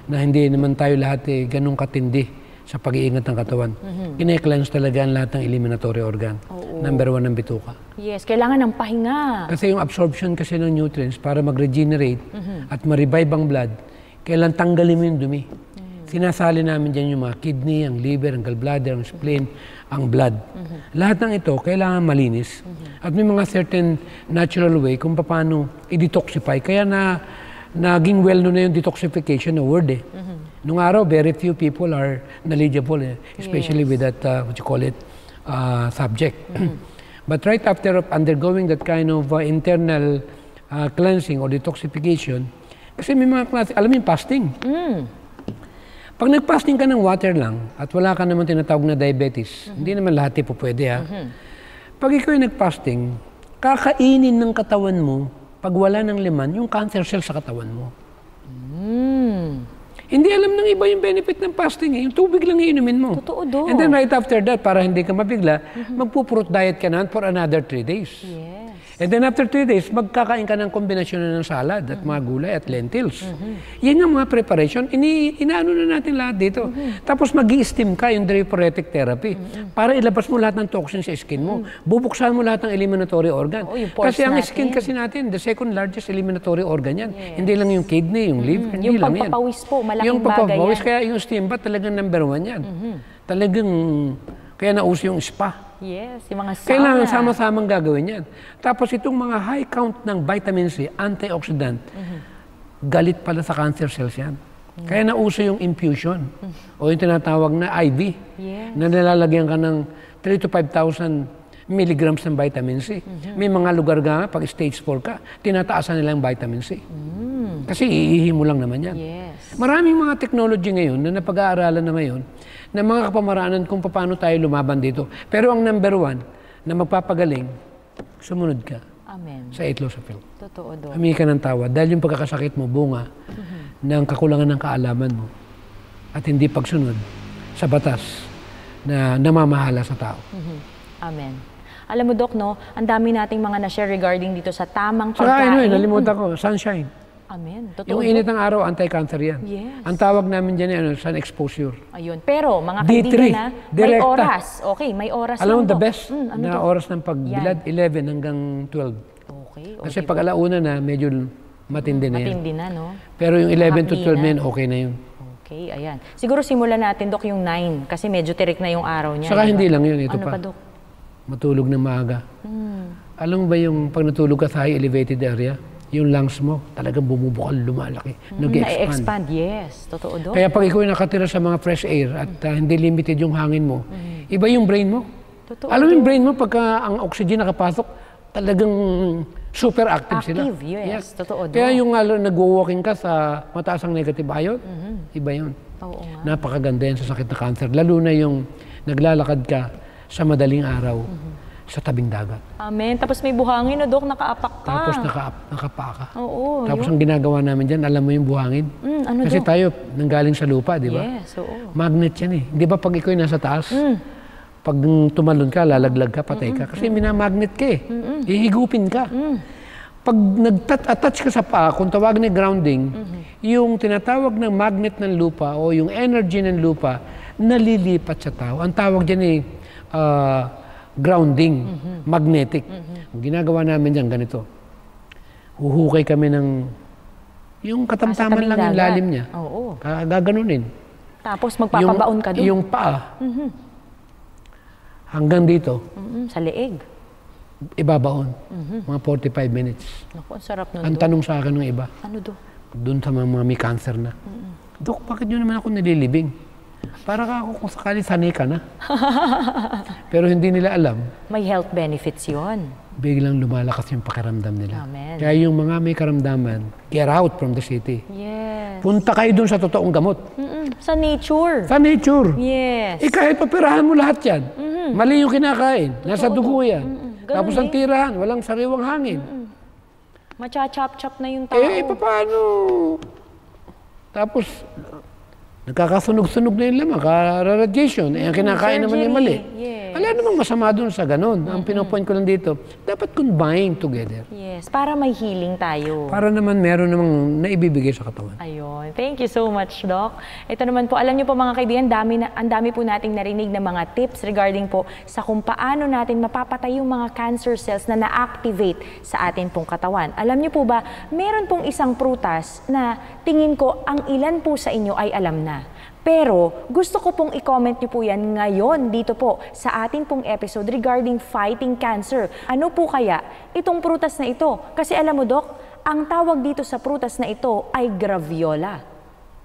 Na hindi naman tayo lahat ganun katindi sa pag-iingat ng katawan. Kine-cleanse talaga ang lahat ng eliminatory organ. Number 1 ang bituka. Yes, kailangan ng pahinga. Kasi yung absorption kasi ng nutrients para mag-regenerate at ma-revive ang blood, kailan tanggalin mo yung dumi. Sinasali namin dyan yung mga kidney, ang liver, ang gallbladder, ang spleen, ang blood. Lahat ng ito, kailangan malinis. At may mga certain natural way kung paano i-detoxify. Kaya naging well-known na yung detoxification na word eh. Nung araw, very few people are knowledgeable, especially with that, subject. But right after undergoing that kind of internal cleansing or detoxification, kasi may mga klase, alam mo yung fasting. Pag nag-fasting ka ng water lang at wala ka naman tinatawag na diabetes, hindi naman lahat po pwede ha. Pag ikaw ay nag-fasting, kakainin ng katawan mo, pag wala ng laman, yung cancer cell sa katawan mo. Hindi alam ng iba yung benefit ng fasting eh. Yung tubig lang iinumin mo. Totoo, Dok. And then right after that, para hindi ka mabigla, magpo-fruit diet ka na for another 3 days. Yes. And then after 3 days, magkakain ka ng kombinasyon na ng salad at mga gulay at lentils. Yan yung mga preparation. Inaano na natin lahat dito. Tapos mag-i-steam ka yung diaphoretic therapy para ilabas mo lahat ng toxin sa skin mo. Bubuksan mo lahat ng eliminatory organ. Kasi ang skin kasi natin, the second largest eliminatory organ yan. Hindi lang yung kidney, yung liver, hindi lang yan. Yung pagpapawis po, malaking yung bagay yan. Kaya yung steam bath talagang number 1 yan. Talagang, kaya nauso yung spa. Yes, yung mga sauna. Kailangan sama-samang gagawin yan. Tapos itong mga high count ng vitamin C, antioxidant, galit pala sa cancer cells yan. Kaya nauso yung infusion o yung tinatawag na IV na nilalagyan ka ng 3,000 to 5,000 milligrams ng vitamin C. May mga lugar nga, pag stage 4 ka, tinataasan nila yung vitamin C. Kasi iihi mo lang naman yan. Yes. Maraming mga technology ngayon na napag-aaralan na ngayon na mga kapamaraanan kung paano tayo lumaban dito. Pero ang number 1 na magpapagaling, sumunod ka Amen. sa Etlosafil. Totoo, Dok. Humingi ka ng tawad dahil yung pagkakasakit mo, bunga ng kakulangan ng kaalaman mo at hindi pagsunod sa batas na namamahala sa tao. Amen. Alam mo, Dok, no, ang dami nating mga na-share regarding dito sa tamang Saka pagkain. nalimutan ko, sunshine. Amen. Totoo, Yung init ng araw, anti-cancer yan. Yes. Ang tawag namin dyan, sun exposure. Ayun. Pero, mga D3, kaibigan na, may direkta. oras. Okay, may oras Alam mo, lang, the Dok. best Ano na to? oras ng pagbilad, 11 hanggang 12. Okay. Kasi pag alauna na, medyo matindi na yan. Matindi na, no? Pero yung 11 to 12 Mahapdi na yan, okay na yun. Okay, ayan. Siguro simulan natin, Dok, yung 9 kasi medyo tirik na yung araw niya. Saka di ba? hindi lang yun, ito Ano pa. pa, Dok? Matulog ng maaga. Alam mo ba yung pag natulog ka sa high elevated area, yung lungs mo talagang bumubukal, lumalaki, nag-expand. Na-expand, yes. Totoo, Dok. Kaya pag ikaw ay nakatira sa mga fresh air at hindi limited yung hangin mo, iba yung brain mo. Totoo, Alam mo yung brain mo, pagka ang oxygen nakapasok, talagang super active sila. Active, yes. Totoo, Dok. Kaya yung nag-walking ka sa mataas ang negative ion, iba yun. Oo nga. Napakaganda yan sa sakit na cancer. Lalo na yung naglalakad ka sa madaling araw sa tabing dagat. Amen. Tapos may buhangin, no, Dok, nakaapak ka. Tapos nakapa ka. Oo. Tapos ang ginagawa namin dyan, alam mo yung buhangin? Ano, Kasi Dok? tayo nanggaling sa lupa, di ba? Yes, oo. Magnet yan eh. Di ba pag ikaw nasa taas, pag tumalon ka, lalaglag ka, patay ka. Kasi minamagnet ka eh. Hihigupin ka. Pag nag-attach ka sa paa, kung tawag na grounding, yung tinatawag ng magnet ng lupa o yung energy ng lupa, nalilipat sa tao. Ang tawag dyan eh, grounding, magnetic. Ang ginagawa namin dyan, ganito. Huhukay kami ng, yung katamtaman lang yung lalim niya. Oo. Gaganunin. Tapos magpapabaon ka doon. Yung paa, hanggang dito, Sa leeg. ibabaon. Mga 45 minutes. Naku, ang sarap nun, Ang Dok. tanong sa akin ng iba, Ano, Dok? doon sa mga may cancer na, Dok, bakit nyo naman ako nililibing? Para ka ako kung sakali sanay ka na. Pero hindi nila alam, May health benefits yon. biglang lumalakas yung pakiramdam nila. Amen. Kaya yung mga may karamdaman, get out from the city. Yes. Punta kayo doon sa totoong gamot. Sa nature. Sa nature. Yes. Kahit papirahan mo lahat yan. Mali yung kinakain. Nasa dugo yan. Ganun Tapos ang tirahan, walang sariwang hangin. Macha-chop-chop na yung tao. Paano? Tapos, nagkakasunog-sunog na yung laman, radiation. Ang kinakain naman yung mali. Yes. Wala namang masama doon sa ganun. Ang pinopoint ko lang dito, dapat combine together. Yes. Para may healing tayo. Para naman meron namang naibibigay sa katawan. Ayun. Thank you so much, Doc. Ito naman po, alam niyo po mga kaibigan, ang dami po nating narinig na mga tips regarding po sa kung paano natin mapapatay yung mga cancer cells na na-activate sa atin pong katawan. Alam niyo po ba, meron pong isang prutas na tingin ko ang ilan po sa inyo ay alam na. Pero gusto ko pong i-comment niyo po yan ngayon dito po sa atin pong episode regarding fighting cancer. Ano po kaya itong prutas na ito? Kasi alam mo, Doc, ang tawag dito sa prutas na ito ay graviola.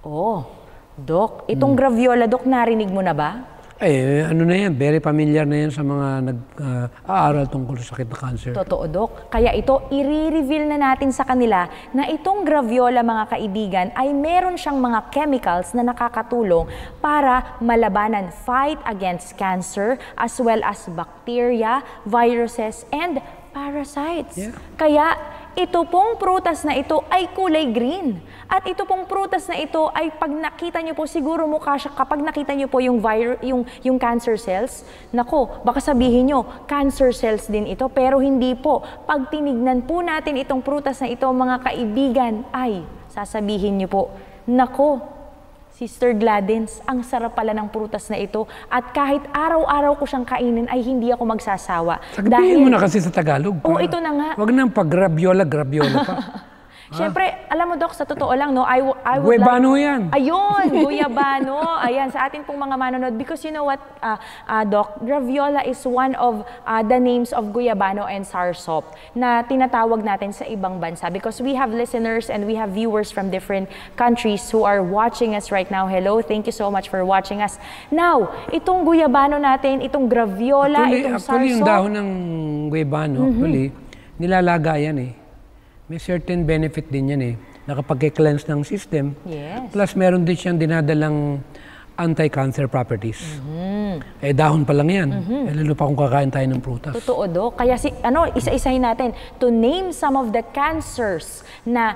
Oh, Doc, itong graviola, Doc, narinig mo na ba? Ano na yan, very familiar na yan sa mga nag-aaral tungkol sa sakit na cancer. Totoo, Doc. Kaya ito, i-reveal na natin sa kanila na itong graviola, mga kaibigan, ay meron siyang mga chemicals na nakakatulong para malabanan, fight against cancer, as well as bacteria, viruses, and parasites. Yeah. Kaya, ito pong prutas na ito ay kulay green. At ito pong prutas na ito ay pag nakita nyo po, siguro mukha siya, kapag nakita nyo po yung cancer cells, nako, baka sabihin nyo, cancer cells din ito, pero hindi po. Pag tinignan po natin itong prutas na ito, mga kaibigan, ay sasabihin nyo po, nako, Sister Gladys, ang sarap pala ng prutas na ito at kahit araw-araw ko siyang kainin ay hindi ako magsasawa. Sabihin mo na kasi sa Tagalog. Oo, ito na nga. Wag nang pag-graviola pa. Siyempre, alam mo Dok, sa totoo lang, no, I would Guayabano like... yan. Ayun, guyabano. Ayan, sa atin pong mga manonood. Because you know what, Doc, graviola is one of the names of guyabano and sarsop na tinatawag natin sa ibang bansa. Because we have listeners and we have viewers from different countries who are watching us right now. Hello, thank you so much for watching us. Now, itong guyabano natin, itong graviola, itong sarsop... Actually, yung dahon ng guayabano, nilalaga yan eh. May certain benefit din yan eh. Nakapag-cleanse ng system. Yes. Plus, meron din siyang dinadalang anti-cancer properties. Eh, dahon pa lang yan. Eh, lalo pa kung kakain tayo ng prutas. Totoo, Dok. Kaya isa-isahin natin to name some of the cancers na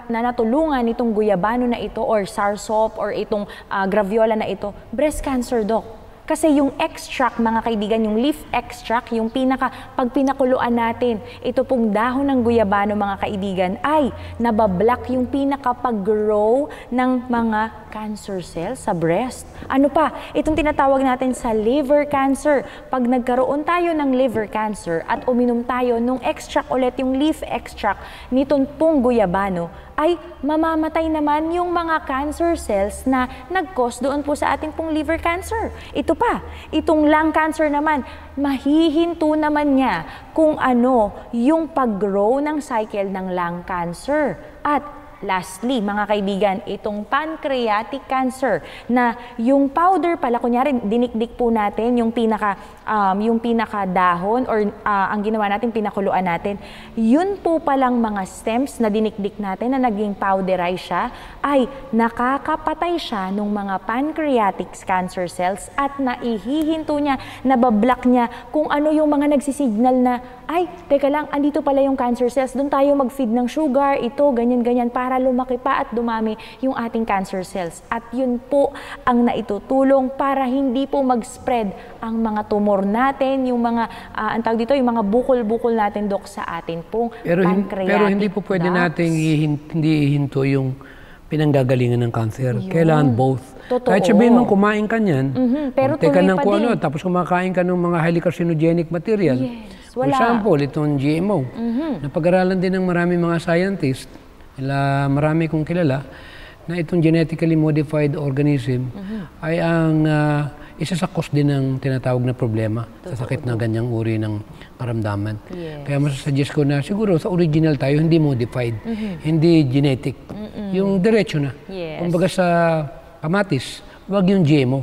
natulungan itong guyabano na ito or sarsop or itong graviola na ito. Breast cancer, Dok. Kasi yung extract, mga kaibigan, yung leaf extract, yung pag pinakuluan natin, ito pong dahon ng guyabano, mga kaibigan, ay nabablock yung pinakapag-grow ng mga cancer cells sa breast. Ano pa? Itong tinatawag natin sa liver cancer. Pag nagkaroon tayo ng liver cancer at uminom tayo nung extract ulit, yung leaf extract nitong pong guyabano, ay mamamatay naman yung mga cancer cells na nag-cause doon po sa ating pong liver cancer. Ito pa, itong lung cancer naman, mahihinto naman niya kung ano yung pag-grow ng cycle ng lung cancer. At lastly, mga kaibigan, itong pancreatic cancer na yung powder pala, kunyari dinikdik po natin yung pinaka dahon or ang ginawa natin, pinakuluan natin, yun po palang mga stems na dinikdik natin na naging powderize siya, ay nakakapatay siya ng mga pancreatic cancer cells at naihihinto niya, nabablock niya kung ano yung mga nagsisignal na, ay, teka lang, andito pala yung cancer cells, doon tayo mag-feed ng sugar, ito, ganyan-ganyan, para lumaki pa at dumami yung ating cancer cells. At yun po ang naitutulong para hindi po mag-spread ang mga tumor natin, yung mga, ang tawag dito, yung mga bukol-bukol natin, Dok, sa atin pong pancreatic. Pero hindi po pwede nating hindi ihinto yung pinanggagalingan ng cancer. Yun. Kailangan both. Totoo. Kahit sabihin mong kumain ka niyan, pero teka tuloy ng pa din. tapos kumakain ka ng mga highly carcinogenic material. Yes, For wala. example, itong GMO. Napag-aralan din ng maraming mga scientists, marami kong kilala, na itong genetically modified organism ay ang isa sa cause din ng tinatawag na problema sa sakit na ganyang uri ng karamdaman. Yes. Kaya masasuggest ko na siguro sa original tayo, hindi modified, hindi genetic. Yung diretso na. Yes. Kumbaga sa kamatis, wag yung GMO.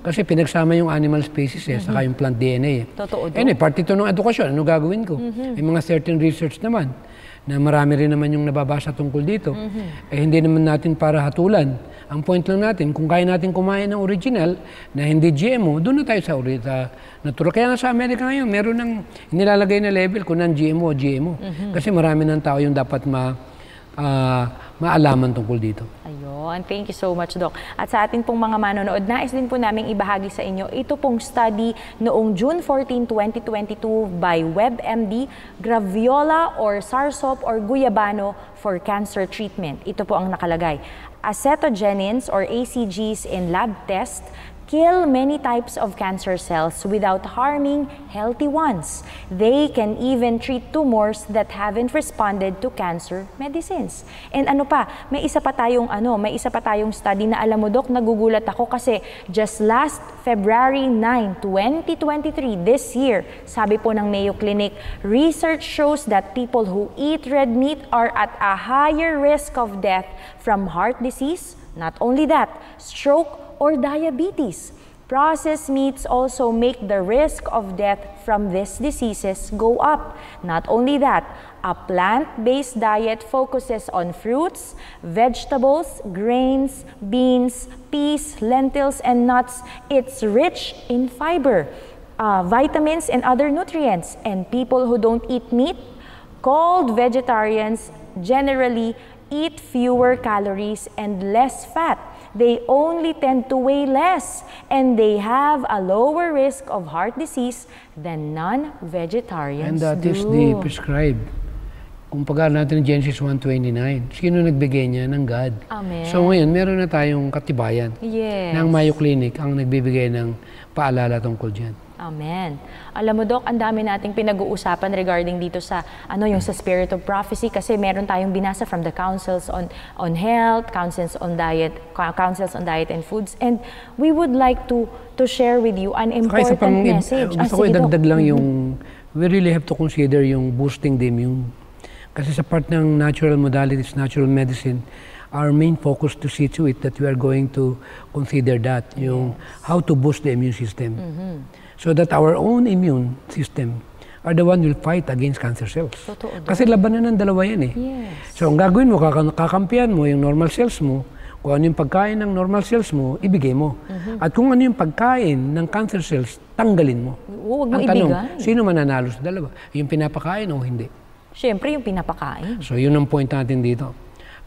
Kasi pinagsama yung animal species saka yung plant DNA. Totoo doon. Part ito ng edukasyon. Ano gagawin ko? May mga certain research naman na marami rin naman yung nababasa tungkol dito. Eh hindi naman natin para hatulan. Ang point lang natin, kung kaya natin kumain ng original na hindi GMO, doon na tayo sa natural. Kaya nga sa Amerika ngayon, meron ng nilalagay na label kung ng GMO o GMO. Kasi marami ng tao yung dapat maalaman tungkol dito. Ayun, thank you so much, Doc. At sa ating pong mga manonood, nais din po namin ibahagi sa inyo ito pong study noong June 14, 2022 by WebMD, Graviola or Sarsop or Guyabano for Cancer Treatment. Ito po ang nakalagay. Acetogenins or ACGs in lab test kill many types of cancer cells without harming healthy ones. They can even treat tumors that haven't responded to cancer medicines. And ano pa, may isa pa tayong study na alam mo, Dok, nagugulat ako kasi just last February 9, 2023, this year, sabi po ng Mayo Clinic, research shows that people who eat red meat are at a higher risk of death from heart disease, not only that, stroke, or diabetes. Processed meats also make the risk of death from these diseases go up. Not only that, a plant-based diet focuses on fruits, vegetables, grains, beans, peas, lentils, and nuts. It's rich in fiber, vitamins, and other nutrients. And people who don't eat meat So-called vegetarians generally eat fewer calories and less fat. They only tend to weigh less, and they have a lower risk of heart disease than non-vegetarians And that do. is the prescribed. Kung pag-aaral natin ng Genesis 1:29, sino nagbigay niya? Ng God. Amen. So ngayon, meron na tayong katibayan Yes. ng Mayo Clinic ang nagbibigay ng paalala tungkol dyan. Amen. Alam mo, Doc, ang dami nating pinag-uusapan regarding dito sa yung sa spirit of prophecy, kasi meron tayong binasa from the councils on health, councils on diet and foods, and we would like to share with you an important message. Gusto ko idagdag lang yung we really have to consider yung boosting the immune. Kasi sa part ng natural modalities, natural medicine, our main focus to see to it that we are going to consider that, yung how to boost the immune system. So that our own immune system are the one will fight against cancer cells. Totoo. Kasi labanan ng dalawa yan eh. Yes. So ang gagawin mo, kakampihan mo yung normal cells mo, kung ano yung pagkain ng normal cells mo, ibigay mo. At kung ano yung pagkain ng cancer cells, tanggalin mo. Huwag mo Ang tanong, ibigay. sino mananalo sa dalawa? Yung pinapakain o hindi? Siyempre, yung pinapakain. So yun ang point natin dito.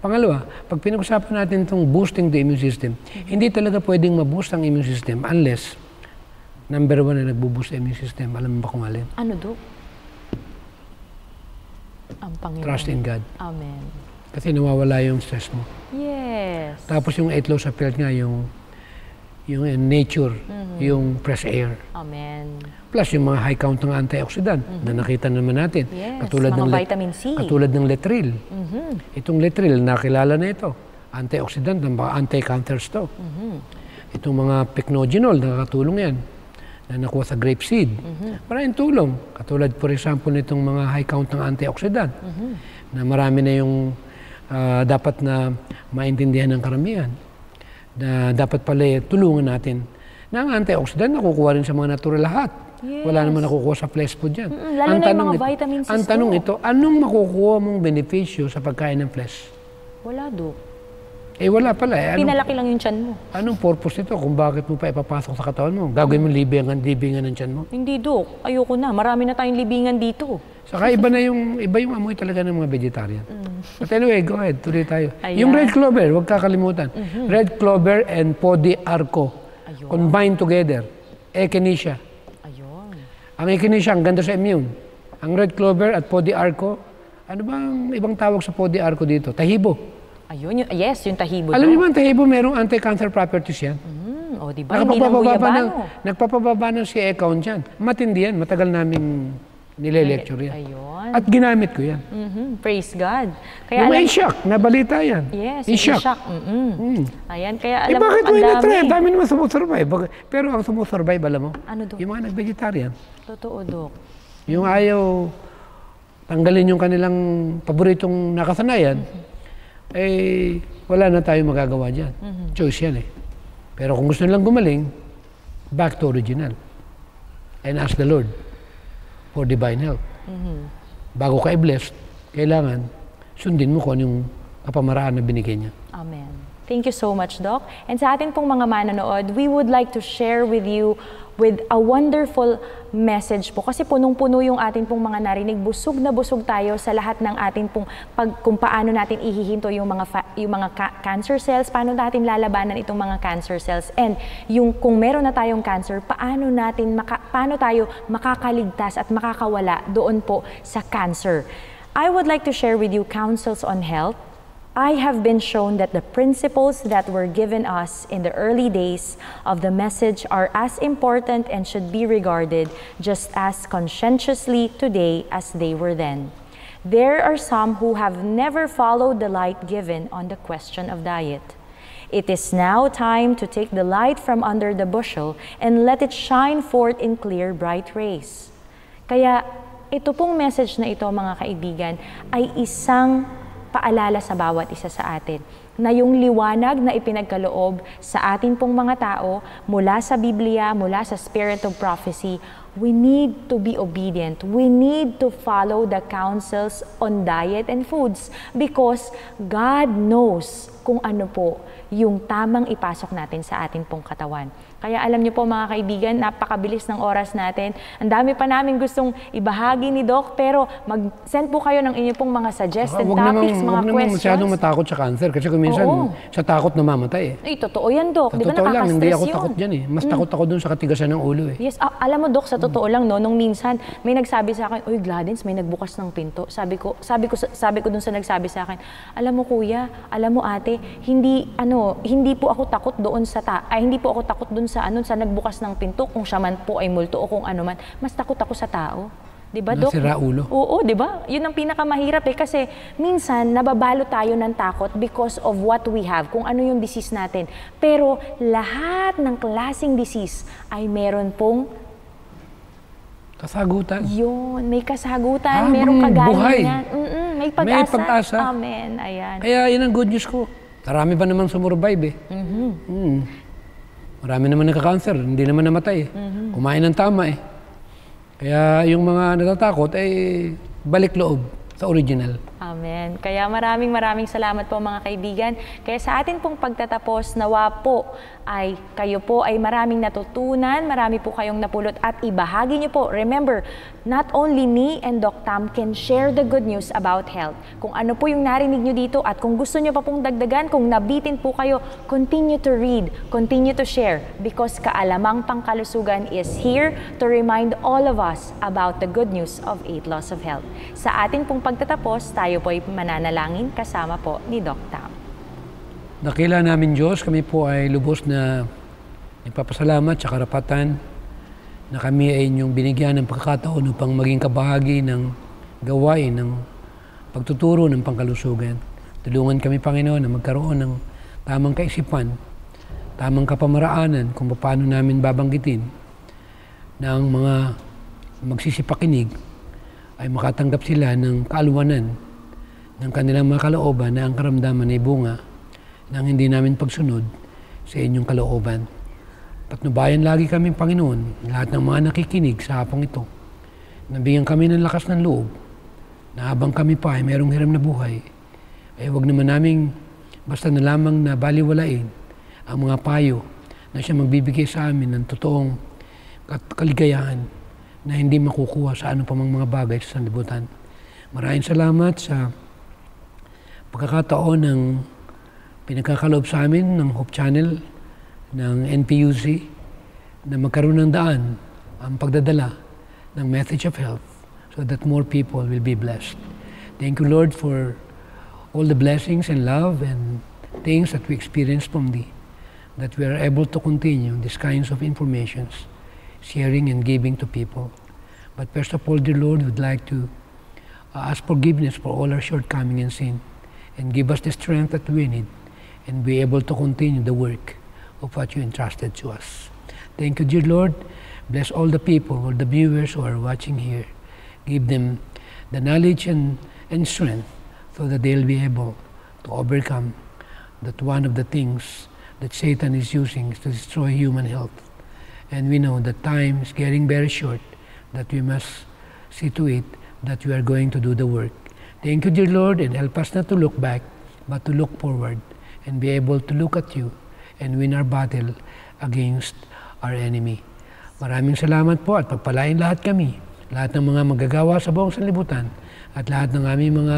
Pangalawa, pag pinag-usapan natin itong boosting the immune system, hindi talaga pwedeng ma-boost ang immune system unless number one na nagbo-boost ang immune system. Alam mo ba kung alin? Ano, Doc? Ang Panginoon. Trust in God. Amen. Kasi nawawala yung stress mo. Yes. Tapos yung 8 laws of health nga, yung nature, yung fresh air. Amen. Plus yung mga high count ng antioxidant na nakita naman natin. Yes, Katulad mga ng vitamin C. Katulad ng Letril. Itong Letril, nakilala na ito. Antioxidant, anti-cancers to. Itong mga pycnogenol, nakakatulong yan. Na nakuha sa grape seed. Maraming tulong. Katulad, for example, nitong mga high count ng antioxidant. Na marami na yung dapat na maintindihan ng karamihan. Na dapat pala tulungan natin. Na ang antioxidant nakukuha rin sa mga natural lahat. Yes. Wala naman nakukuha sa flesh food yan. Lalo na yung mga vitamins. Ang tanong ito, anong makukuha mong benepisyo sa pagkain ng flesh? Wala, Doc. Eh wala pala. Pinalaki lang yung tiyan mo. Anong purpose nito kung bakit mo pa ipapasok sa katawan mo? Gagawin mo libingan ng tiyan mo? Hindi, Doc. Ayoko na. Marami na tayong libingan dito. Saka iba yung amoy talaga ng mga vegetarian. But anyway, go ahead. Tuloy tayo. Ayan. Yung red clover, huwag kakalimutan. Red clover and podiarco. Ayun. Combined together. Echinacea. Ayun. Ang echinacea, ang ganda sa immune. Ang red clover at podiarco, ano ba ang ibang tawag sa podiarco dito? Tahibo. Ayun. Yes, yung tahibo. Alam niyo ba ang tahibo merong anti-cancer properties yan? O, diba? Hindi lang guyabano. Nagpapababa ng CA count yan. Matindi yan. Matagal namin nile-lecture yan. Ayun. At ginamit ko yan. Praise God. Yung Ishak, nabalita yan. Yes, Ishak. Ishak. Ayan, kaya Eh alam mo, bakit ang why not try? dami. Ang dami naman sumusurvive. Pero ang sumusurvive, alam mo? Ano, Doc? Yung mga nag-vegetarian. Totoo, Doc. Yung ayaw tanggalin yung kanilang paboritong nakasanayan, eh wala na tayong magagawa dyan. Choice yan eh. Pero kung gusto nilang gumaling, back to original. And ask the Lord for divine help. Bago ka i-blessed, kailangan sundin mo kung anong kapamaraan na binigay niya. Amen. Thank you so much, Doc. And sa atin pong mga manonood, we would like to share with you with a wonderful message po. Kasi punong-puno yung atin pong mga narinig. Busog na busog tayo sa lahat ng atin pong kung paano natin ihihinto yung mga cancer cells, paano natin lalabanan itong mga cancer cells. And yung kung meron na tayong cancer, paano tayo makakaligtas at makakawala doon po sa cancer. I would like to share with you counsels on health. I have been shown that the principles that were given us in the early days of the message are as important and should be regarded just as conscientiously today as they were then. There are some who have never followed the light given on the question of diet. It is now time to take the light from under the bushel and let it shine forth in clear, bright rays. Kaya ito pong message na ito, mga kaibigan, ay isang paalala sa bawat isa sa atin na yung liwanag na ipinagkaloob sa atin pong mga tao mula sa Biblia, mula sa Spirit of Prophecy, we need to be obedient. We need to follow the counsels on diet and foods because God knows kung ano po yung tamang ipasok natin sa atin pong katawan. Kaya alam niyo po mga kaibigan, napakabilis ng oras natin. Ang dami pa namin gustong ibahagi ni Doc, pero mag-send po kayo ng inyong pong mga suggested topics, mga Huwag naman questions. masyadong matakot sa cancer kasi kung minsan sa takot namamatay eh. Ay, totoo yan, Doc. Sa Di ba totoo lang, hindi nakaka-stress ako yun? takot dyan eh. Mas takot ako dun sa katigasan ng ulo eh. Yes, alam mo, Doc, sa totoo lang, no, nung minsan, may nagsabi sa akin, uy, Gladys, may nagbukas ng pinto. Sabi ko dun sa nagsabi sa akin, alam mo, kuya, alam mo, ate, hindi po ako takot doon hindi po ako takot doon sa nagbukas ng pinto, kung siya man po ay multo o kung ano man. Mas takot ako sa tao. 'Di ba, Doc? Nasira ulo. Oo, 'di ba? 'Yun ang pinakamahirap eh kasi minsan nababalo tayo ng takot because of what we have, kung ano yung disease natin. Pero lahat ng klaseng disease ay meron pong kasagutan. Yun, may kasagutan, merong kagalingan. May pag-asa. May pag-asa. Amen. Ayan. Kaya yun ang good news ko. Marami pa naman sumurvive eh. Marami naman nagka-cancer, hindi naman namatay eh. Kumain ng tama eh. Kaya yung mga natatakot ay balik loob sa original. Amen. Kaya maraming salamat po mga kaibigan. Kaya sa atin pong pagtatapos, nawa po ay kayo po ay maraming natutunan, marami po kayong napulot at ibahagi niyo po. Remember, not only me and Doc Tam can share the good news about health. Kung ano po yung narinig niyo dito at kung gusto niyo pa pong dagdagan, kung nabitin po kayo, continue to read, continue to share because Kaalamang Pangkalusugan is here to remind all of us about the good news of 8 Laws of Health. Sa atin pong pagtatapos, tayo po ay mananalangin kasama po ni Doc Tam. Dakila namin Diyos, kami po ay lubos na nagpapasalamat sa karapatan na kami ay inyong binigyan ng pagkakataon upang maging kabahagi ng gawain ng pagtuturo ng pangkalusugan. Tulungan kami, Panginoon, na magkaroon ng tamang kaisipan, tamang kapamaraanan kung paano namin babanggitin na ang mga magsisipakinig ay makatanggap sila ng kaalwanan ng kanilang mga kalooban na ang karamdaman ay bunga ng hindi namin pagsunod sa inyong kalooban. Patnubayan lagi kami, Panginoon, lahat ng mga nakikinig sa hapong ito. Nabigyan kami ng lakas ng loob na habang kami pa ay mayroong hiram na buhay, ay huwag naman naming basta na lamang na baliwalain ang mga payo na siya magbibigay sa amin ng totoong kaligayahan na hindi makukuha sa ano pa mga bagay sa sanlibutan. Maraming salamat sa pagkakataon ng pinagkakaloob sa amin ng Hope Channel, ng NPUC, na magkaroon ng daan ang pagdadala ng message of health so that more people will be blessed. Thank you, Lord, for all the blessings and love and things that we experience from Thee, that we are able to continue these kinds of informations, sharing and giving to people. But first of all, dear Lord, we'd like to ask forgiveness for all our shortcoming and sin, and give us the strength that we need and be able to continue the work of what you entrusted to us. Thank you, dear Lord. Bless all the people, all the viewers who are watching here. Give them the knowledge and strength so that they'll be able to overcome that one of the things that Satan is using is to destroy human health. And we know that time is getting very short, that we must see to it that we are going to do the work. Thank you, dear Lord, and help us not to look back, but to look forward and be able to look at you and win our battle against our enemy. Maraming salamat po at pagpalain lahat kami, lahat ng mga magagawa sa buong sanlibutan at lahat ng aming mga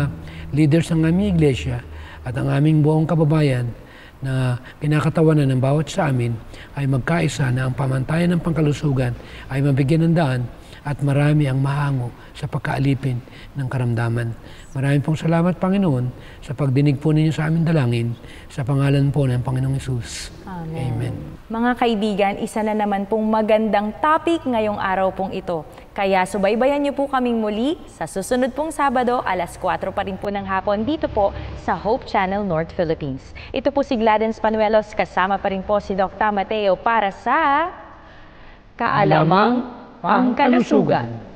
leaders ng aming iglesia at ang aming buong kababayan na kinakatawanan ng bawat sa amin ay magkaisa na ang pamantayan ng pangkalusugan ay mabigyan ng daan at marami ang mahango sa pagkaalipin ng karamdaman. Maraming pong salamat, Panginoon, sa pagdinig po ninyo sa aming dalangin sa pangalan po ng Panginoong Hesus. Amen. Amen. Mga kaibigan, isa na naman pong magandang topic ngayong araw pong ito. Kaya subaybayan niyo po kaming muli sa susunod pong Sabado, alas 4 pa rin po ng hapon dito po sa Hope Channel North Philippines. Ito po si Gladys Panuelos, kasama pa rin po si Dr. Mateo para sa Kaalamang Pangkalusugan.